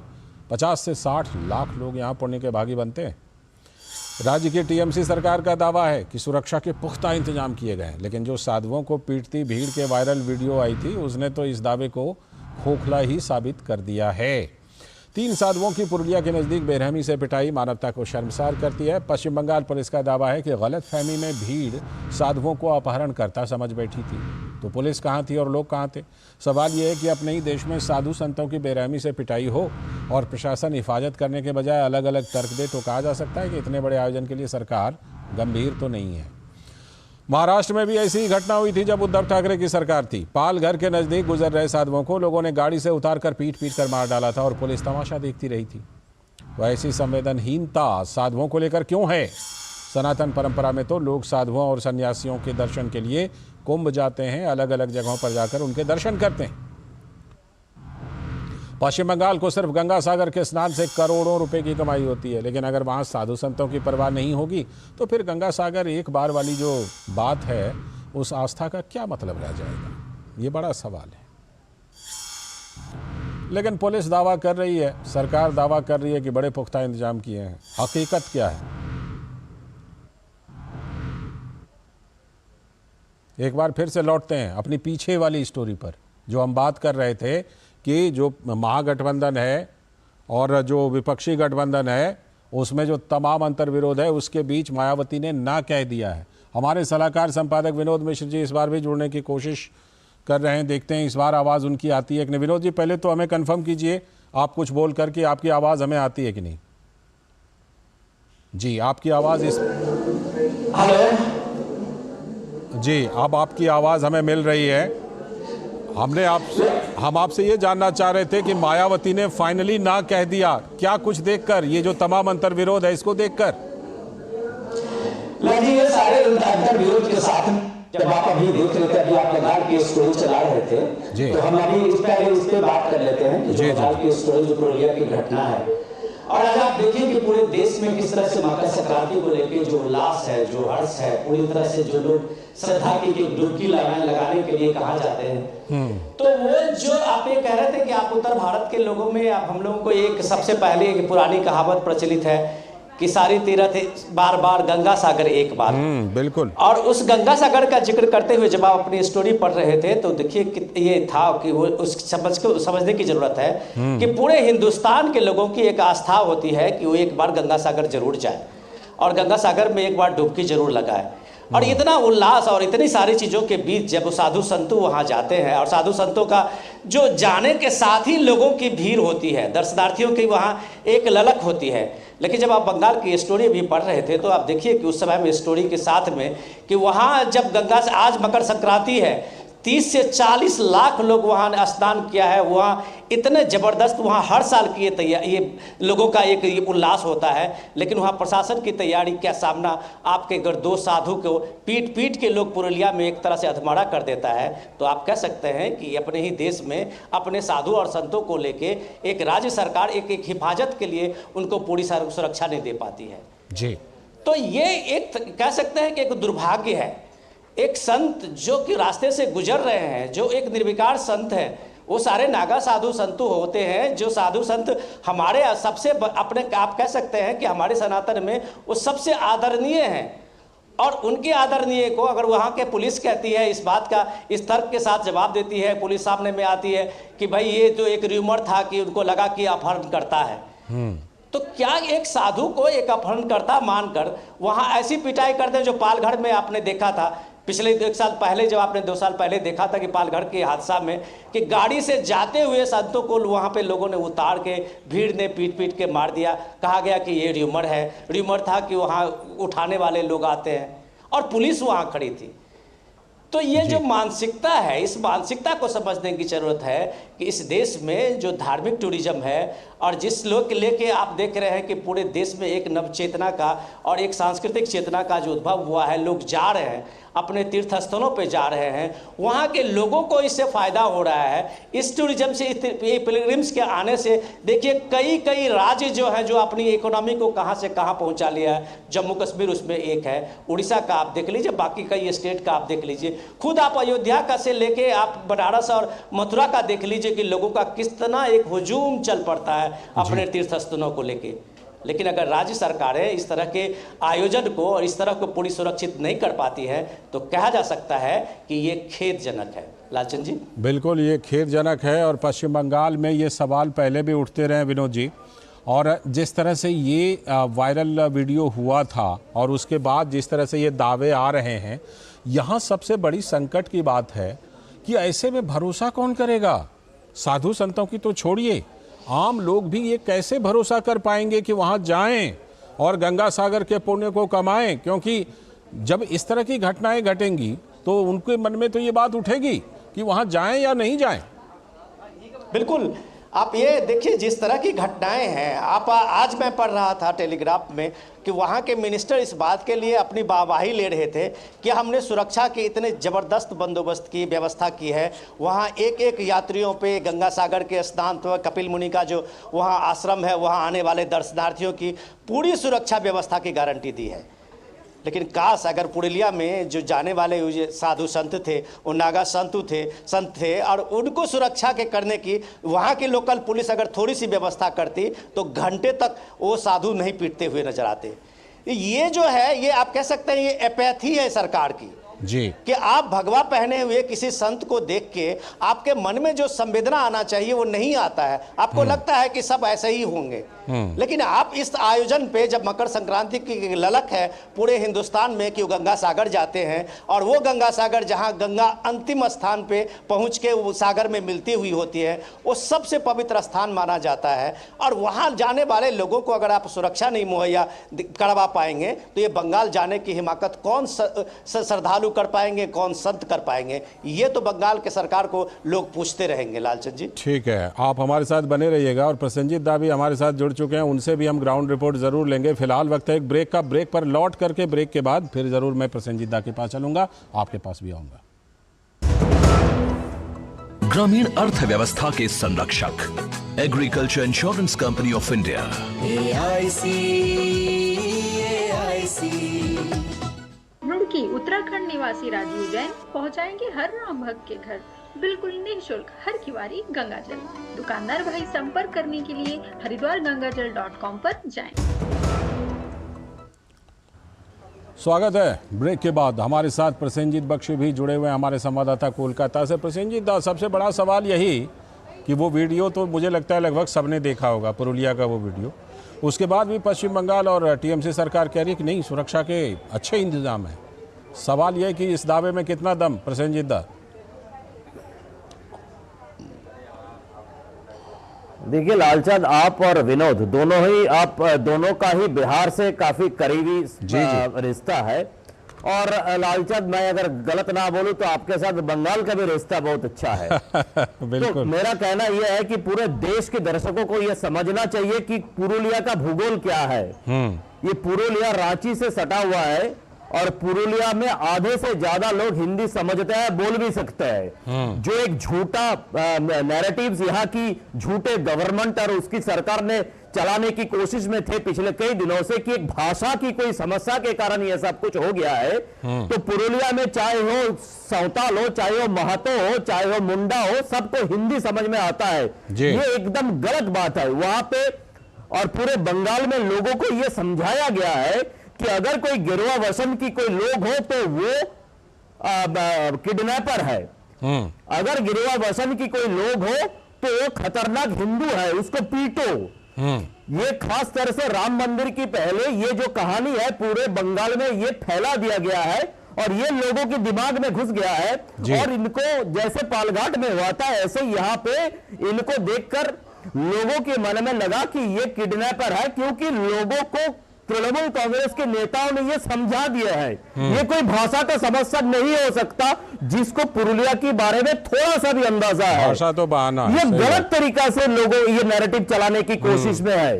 50 से 60 लाख लोग यहाँ पुण्य के भागी बनते हैं। राज्य की टीएमसी सरकार का दावा है कि सुरक्षा के पुख्ता इंतजाम किए गए हैं, लेकिन जो साधुओं को पीटती भीड़ के वायरल वीडियो आई थी, उसने तो इस दावे को खोखला ही साबित कर दिया है। 3 साधुओं की पुरुलिया के नज़दीक बेरहमी से पिटाई मानवता को शर्मसार करती है। पश्चिम बंगाल पुलिस का दावा है कि गलतफहमी में भीड़ साधुओं को अपहरण करता समझ बैठी थी। तो पुलिस कहाँ थी और लोग कहाँ थे? सवाल ये है कि अपने ही देश में साधु संतों की बेरहमी से पिटाई हो और प्रशासन हिफाजत करने के बजाय अलग अलग तर्क दे, तो कहा जा सकता है कि इतने बड़े आयोजन के लिए सरकार गंभीर तो नहीं है। महाराष्ट्र में भी ऐसी ही घटना हुई थी जब उद्धव ठाकरे की सरकार थी। पालघर के नज़दीक गुजर रहे साधुओं को लोगों ने गाड़ी से उतारकर पीट कर मार डाला था, और पुलिस तमाशा देखती रही थी। तो ऐसी संवेदनहीनता साधुओं को लेकर क्यों है? सनातन परंपरा में तो लोग साधुओं और सन्यासियों के दर्शन के लिए कुंभ जाते हैं, अलग अलग जगहों पर जाकर उनके दर्शन करते हैं। पश्चिम बंगाल को सिर्फ गंगा सागर के स्नान से करोड़ों रुपए की कमाई होती है, लेकिन अगर वहाँ साधु संतों की परवाह नहीं होगी तो फिर गंगा सागर एक बार वाली जो बात है, उस आस्था का क्या मतलब रह जाएगा? ये बड़ा सवाल है। लेकिन पुलिस दावा कर रही है, सरकार दावा कर रही है कि बड़े पुख्ता इंतजाम किए हैं। हकीकत क्या है? एक बार फिर से लौटते हैं अपनी पीछे वाली स्टोरी पर, जो हम बात कर रहे थे कि जो महागठबंधन है और जो विपक्षी गठबंधन है, उसमें जो तमाम अंतर विरोध है, उसके बीच मायावती ने ना कह दिया है। हमारे सलाहकार संपादक विनोद मिश्र जी इस बार भी जुड़ने की कोशिश कर रहे हैं, देखते हैं इस बार आवाज़ उनकी आती है कि नहीं। विनोद जी, पहले तो हमें कंफर्म कीजिए, आप कुछ बोल करके आपकी आवाज़ हमें आती है कि नहीं? जी, आपकी आवाज़ इस जी, अब आपकी आवाज़ हमें मिल रही है। हम आपसे ये जानना चाह रहे थे कि मायावती ने फाइनली ना कह दिया, क्या कुछ देखकर, ये जो तमाम अंतर विरोध है इसको देखकर? ये सारे अंतर विरोध के साथ जब आप अभी देख रहे थे, अभी आप बंगाल की स्टोरी चला रहे थे, तो हम अभी इस पर बात कर लेते हैं कि जो बंगाल की स्टोरी, जो पुरुलिया की घटना है, और आज आप देखिए कि पूरे देश में किस तरह से मकर संक्रांति को लेकर जो उल्लास है, जो हर्ष है, पूरी तरह से जो लोग श्रद्धा की डुबकी लगाने के लिए कहा जाते हैं। तो वो जो आप ये कह रहे थे कि आप उत्तर भारत के लोगों में, आप हम लोगों को एक सबसे पहले एक पुरानी कहावत प्रचलित है कि सारी तीर्थ बार बार गंगा सागर एक बार। बिल्कुल। और उस गंगा सागर का जिक्र करते हुए जब आप अपनी स्टोरी पढ़ रहे थे तो देखिए कि ये था कि वो उस समझने की जरूरत है कि पूरे हिंदुस्तान के लोगों की एक आस्था होती है कि वो एक बार गंगा सागर जरूर जाए और गंगा सागर में एक बार डुबकी जरूर लगाए। और इतना उल्लास और इतनी सारी चीज़ों के बीच जब वो साधु संतों वहाँ जाते हैं और साधु संतों का जो जाने के साथ ही लोगों की भीड़ होती है, दर्शनार्थियों की वहाँ एक ललक होती है। लेकिन जब आप बंगाल की स्टोरी भी पढ़ रहे थे तो आप देखिए कि उस समय में स्टोरी के साथ में कि वहाँ जब गंगा से आज मकर संक्रांति है, 30 से 40 लाख लोग वहाँ स्नान किया है। वहाँ इतने ज़बरदस्त वहाँ हर साल की ये लोगों का एक उल्लास होता है। लेकिन वहाँ प्रशासन की तैयारी क्या सामना आपके अगर 2 साधु को पीट के लोग पुरुलिया में एक तरह से अधमरा कर देता है तो आप कह सकते हैं कि अपने ही देश में अपने साधु और संतों को लेके एक राज्य सरकार एक हिफाजत के लिए उनको पूरी सुरक्षा नहीं दे पाती है जी। तो ये एक कह सकते हैं कि एक दुर्भाग्य है। एक संत जो कि रास्ते से गुजर रहे हैं, जो एक निर्विकार संत है, वो सारे नागा साधु संतु होते हैं। जो साधु संत हमारे सबसे अपने आप कह सकते हैं कि हमारे सनातन में वो सबसे आदरणीय हैं। और उनके आदरणीय को अगर वहाँ के पुलिस कहती है, इस बात का इस तर्क के साथ जवाब देती है, पुलिस सामने में आती है कि भाई ये तो एक र्यूमर था कि उनको लगा कि अपहरण करता है, तो क्या एक साधु को एक अपहरणकर्ता मानकर वहाँ ऐसी पिटाई करते हैं जो पालघर में आपने देखा था पिछले 1 साल पहले, जब आपने 2 साल पहले देखा था कि पालघर के हादसा में कि गाड़ी से जाते हुए संतों को वहाँ पे लोगों ने उतार के भीड़ ने पीट के मार दिया। कहा गया कि ये र्यूमर है, र्यूमर था कि वहाँ उठाने वाले लोग आते हैं और पुलिस वहाँ खड़ी थी। तो ये जो मानसिकता है, इस मानसिकता को समझने की जरूरत है कि इस देश में जो धार्मिक टूरिज्म है और जिस लोग लेके आप देख रहे हैं कि पूरे देश में एक नव चेतना का और एक सांस्कृतिक चेतना का जो उद्भव हुआ है, लोग जा रहे हैं अपने तीर्थ स्थलों पे जा रहे हैं, वहाँ के लोगों को इससे फ़ायदा हो रहा है। इस टूरिज्म से, ये पिलग्रिम्स के आने से देखिए कई राज्य जो हैं जो अपनी इकोनॉमी को कहाँ से कहाँ पहुँचा लिया है। जम्मू कश्मीर उसमें एक है, उड़ीसा का आप देख लीजिए, बाकी कई स्टेट का आप देख लीजिए, खुद आप अयोध्या का से लेके आप बनारस और मथुरा का देख लीजिए कि लोगों का कितना एक हुजूम चल पड़ता है अपने तीर्थ स्थलों को लेके। लेकिन अगर राज्य सरकारें इस तरह के आयोजन को और इस तरह को पूरी सुरक्षित नहीं कर पाती है तो कहा जा सकता है कि ये खेदजनक है। लालचंद जी, बिल्कुल ये खेदजनक है। और पश्चिम बंगाल में ये सवाल पहले भी उठते रहे विनोद जी, और जिस तरह से ये वायरल वीडियो हुआ था और उसके बाद जिस तरह से ये दावे आ रहे हैं, यहाँ सबसे बड़ी संकट की बात है कि ऐसे में भरोसा कौन करेगा? साधु संतों की तो छोड़िए, आम लोग भी ये कैसे भरोसा कर पाएंगे कि वहाँ जाएं और गंगा सागर के पुण्य को कमाएं? क्योंकि जब इस तरह की घटनाएं घटेंगी तो उनके मन में तो ये बात उठेगी कि वहाँ जाएं या नहीं जाएं। बिल्कुल, आप ये देखिए जिस तरह की घटनाएं हैं, आप आज मैं पढ़ रहा था टेलीग्राफ में कि वहाँ के मिनिस्टर इस बात के लिए अपनी वाहवाही ले रहे थे कि हमने सुरक्षा के इतने ज़बरदस्त बंदोबस्त की व्यवस्था की है। वहाँ एक यात्रियों पे गंगा सागर के स्नान तो कपिल मुनि का जो वहाँ आश्रम है, वहाँ आने वाले दर्शनार्थियों की पूरी सुरक्षा व्यवस्था की गारंटी दी है। लेकिन काश अगर पुरुलिया में जो जाने वाले साधु संत थे, वो नागा संत थे और उनको सुरक्षा के करने की वहाँ की लोकल पुलिस अगर थोड़ी सी व्यवस्था करती तो घंटे तक वो साधु नहीं पीटते हुए नजर आते। ये जो है, ये आप कह सकते हैं ये एपैथी है सरकार की जी, कि आप भगवा पहने हुए किसी संत को देख के आपके मन में जो संवेदना आना चाहिए वो नहीं आता है। आपको लगता है कि सब ऐसे ही होंगे। लेकिन आप इस आयोजन पे जब मकर संक्रांति की ललक है पूरे हिंदुस्तान में कि वो गंगा सागर जाते हैं और वो गंगा सागर जहां गंगा अंतिम स्थान पे पहुंच के वो सागर में मिलती हुई होती है, वो सबसे पवित्र स्थान माना जाता है। और वहां जाने वाले लोगों को अगर आप सुरक्षा नहीं मुहैया करवा पाएंगे तो ये बंगाल जाने की हिमाकत कौन श्रद्धालु कर पाएंगे, कौन संत कर पाएंगे? ये तो बंगाल के सरकार को लोग पूछते रहेंगे। लालचंद जी, ठीक है, आप हमारे साथ बने रहिएगा। और प्रसेनजीत दा भी हमारे साथ जुड़ चुके हैं, उनसे भी हम ग्राउंड रिपोर्ट जरूर लेंगे। फिलहाल वक्त है एक ब्रेक का। ब्रेक पर लौट करके ब्रेक के बाद फिर जरूर मैं प्रसेनजीत दा के पास चलूंगा, आपके पास भी आऊंगा। ग्रामीण अर्थव्यवस्था के संरक्षक agriculture insurance company of India. Roorkee Uttarakhand निवासी राजीव जैन पहुंचाएंगे हर राम भक्त के घर बिल्कुल निःशुल्क हर किवारी गंगाजल। दुकानदार भाई संपर्क करने के लिए हरिद्वारगंगाजल.com पर जाएं। स्वागत है। ब्रेक के बाद हमारे साथ प्रसेनजीत बख्शी भी जुड़े हुए हैं हमारे संवाददाता कोलकाता से। प्रसेनजीत, सबसे बड़ा सवाल यही कि वो वीडियो तो मुझे लगता है लगभग सबने देखा होगा, पुरुलिया का वो वीडियो। उसके बाद भी पश्चिम बंगाल और टीएमसी सरकार कह रही है कि नहीं, सुरक्षा के अच्छे इंतजाम है। सवाल यह कि इस दावे में कितना दम, प्रसेनजीत दा? देखिए लालचंद, आप और विनोद दोनों का ही बिहार से काफी करीबी रिश्ता है। और लालचंद, मैं अगर गलत ना बोलूं तो आपके साथ बंगाल का भी रिश्ता बहुत अच्छा है। तो मेरा कहना यह है कि पूरे देश के दर्शकों को यह समझना चाहिए कि पुरुलिया का भूगोल क्या है। ये पुरुलिया रांची से सटा हुआ है और पुरुलिया में आधे से ज्यादा लोग हिंदी समझते हैं, बोल भी सकते हैं। जो एक झूठा नैरेटिव्स यहाँ की झूठे गवर्नमेंट और उसकी सरकार ने चलाने की कोशिश में थे पिछले कई दिनों से कि एक भाषा की कोई समस्या के कारण ये सब कुछ हो गया है। तो पुरुलिया में चाहे हो सौताल हो, चाहे हो महतो हो, चाहे हो मुंडा हो, सबको हिंदी समझ में आता है। ये एकदम गलत बात है वहां पे। और पूरे बंगाल में लोगों को यह समझाया गया है कि अगर कोई गिरोह वसन की कोई लोग हो तो वो किडनैपर है। अगर गिरोह वसन की कोई लोग हो तो वो खतरनाक हिंदू है, उसको पीटो। ये खास तरह से राम मंदिर की पहले ये जो कहानी है पूरे बंगाल में ये फैला दिया गया है और ये लोगों के दिमाग में घुस गया है। और इनको जैसे पालघाट में हुआ था ऐसे यहाँ पे इनको देखकर लोगों के मन में लगा कि ये किडनैपर है, क्योंकि लोगों को तृणमूल कांग्रेस के नेताओं ने यह समझा दिया है। ये कोई भाषा का समस्या नहीं हो सकता जिसको पुरुलिया के बारे में थोड़ा सा भी अंदाजा है। भाषा तो बहाना है। ये गलत तरीका से लोगों ये नैरेटिव चलाने की कोशिश में है।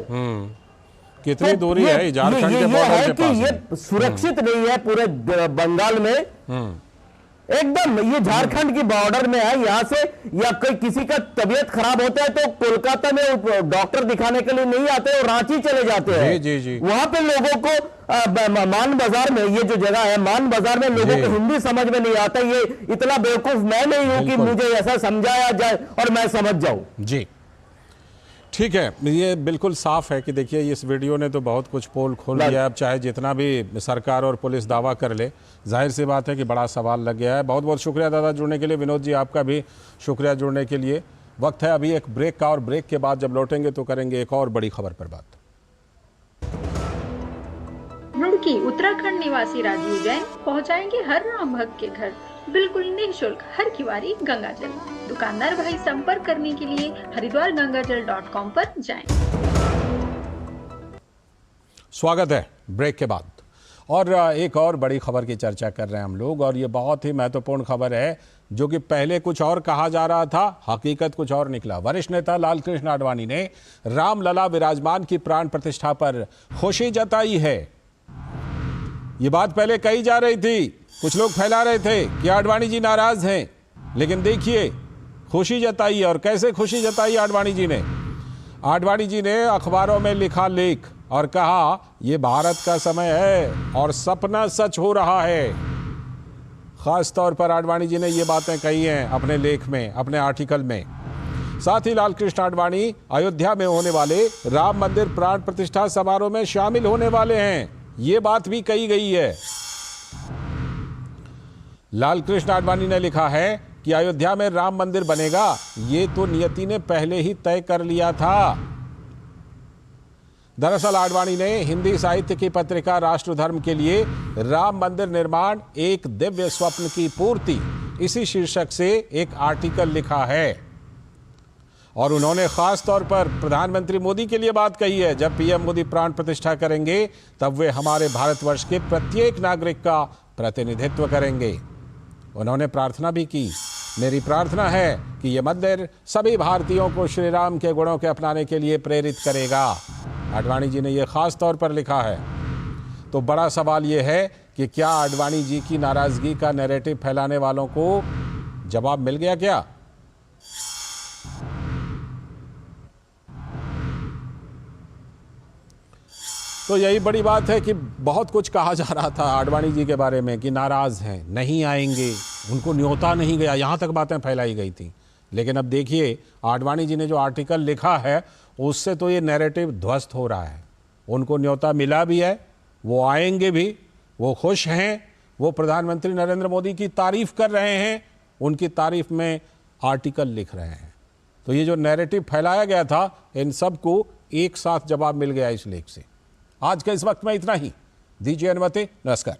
कितनी दूरी है झारखंड के बॉर्डर के पास? ये सुरक्षित नहीं है पूरे बंगाल में। एकदम ये झारखंड की बॉर्डर में है। यहाँ से या कोई किसी का तबीयत खराब होता है तो कोलकाता में डॉक्टर दिखाने के लिए नहीं आते और रांची चले जाते हैं। जी। वहां पे लोगों को मान बाजार में, ये जो जगह है मान बाजार में, लोगों को हिंदी समझ में नहीं आता। ये इतना बेवकूफ मैं नहीं हूं कि मुझे ऐसा समझाया जाए और मैं समझ जाऊं। जी ठीक है, ये बिल्कुल साफ है कि देखिए इस वीडियो ने तो बहुत कुछ पोल खोल दिया। अब चाहे जितना भी सरकार और पुलिस दावा कर ले, जाहिर सी बात है कि बड़ा सवाल लग गया है। बहुत बहुत शुक्रिया दादा जुड़ने के लिए। विनोद जी आपका भी शुक्रिया जुड़ने के लिए। वक्त है अभी एक ब्रेक का और ब्रेक के बाद जब लौटेंगे तो करेंगे एक और बड़ी खबर पर बात। रुड़की उत्तराखंड निवासी राजीव जैन पहुंचाएंगे हर राम भक्त के घर बिल्कुल निःशुल्क हर किवारी गंगाजल। दुकानदार भाई संपर्क करने के लिए हरिद्वारगंगाजल.com पर जाएं। स्वागत है ब्रेक के बाद और एक और बड़ी खबर की चर्चा कर रहे हैं हम लोग। और ये बहुत ही महत्वपूर्ण खबर है जो कि पहले कुछ और कहा जा रहा था, हकीकत कुछ और निकला। वरिष्ठ नेता लालकृष्ण आडवाणी ने रामलला विराजमान की प्राण प्रतिष्ठा पर खुशी जताई है। ये बात पहले कही जा रही थी, कुछ लोग फैला रहे थे कि आडवाणी जी नाराज हैं, लेकिन देखिए खुशी जताई। और कैसे खुशी जताई आडवाणी जी ने? आडवाणी जी ने अखबारों में लिखा लेख और कहा ये भारत का समय है और सपना सच हो रहा है। खास तौर पर आडवाणी जी ने ये बातें कही हैं अपने लेख में, अपने आर्टिकल में। साथ ही लालकृष्ण आडवाणी अयोध्या में होने वाले राम मंदिर प्राण प्रतिष्ठा समारोह में शामिल होने वाले हैं, ये बात भी कही गई है। लालकृष्ण आडवाणी ने लिखा है कि अयोध्या में राम मंदिर बनेगा, ये तो नियति ने पहले ही तय कर लिया था। दरअसल आडवाणी ने हिंदी साहित्य की पत्रिका राष्ट्र धर्म के लिए राम मंदिर निर्माण एक दिव्य स्वप्न की पूर्ति इसी शीर्षक से एक आर्टिकल लिखा है। और उन्होंने खास तौर पर प्रधानमंत्री मोदी के लिए बात कही है। जब पीएम मोदी प्राण प्रतिष्ठा करेंगे तब वे हमारे भारतवर्ष के प्रत्येक नागरिक का प्रतिनिधित्व करेंगे। उन्होंने प्रार्थना भी की, मेरी प्रार्थना है कि यह मंदिर सभी भारतीयों को श्री राम के गुणों के अपनाने के लिए प्रेरित करेगा। आडवाणी जी ने यह खास तौर पर लिखा है। तो बड़ा सवाल यह है कि क्या आडवाणी जी की नाराजगी का नैरेटिव फैलाने वालों को जवाब मिल गया क्या? तो यही बड़ी बात है कि बहुत कुछ कहा जा रहा था आडवाणी जी के बारे में कि नाराज़ हैं, नहीं आएंगे, उनको न्योता नहीं गया, यहाँ तक बातें फैलाई गई थी। लेकिन अब देखिए आडवाणी जी ने जो आर्टिकल लिखा है उससे तो ये नैरेटिव ध्वस्त हो रहा है। उनको न्योता मिला भी है, वो आएंगे भी, वो खुश हैं, वो प्रधानमंत्री नरेंद्र मोदी की तारीफ कर रहे हैं, उनकी तारीफ में आर्टिकल लिख रहे हैं। तो ये जो नैरेटिव फैलाया गया था इन सबको एक साथ जवाब मिल गया इस लेख से। आज के इस वक्त में इतना ही, दीजिए अनुमति, नमस्कार।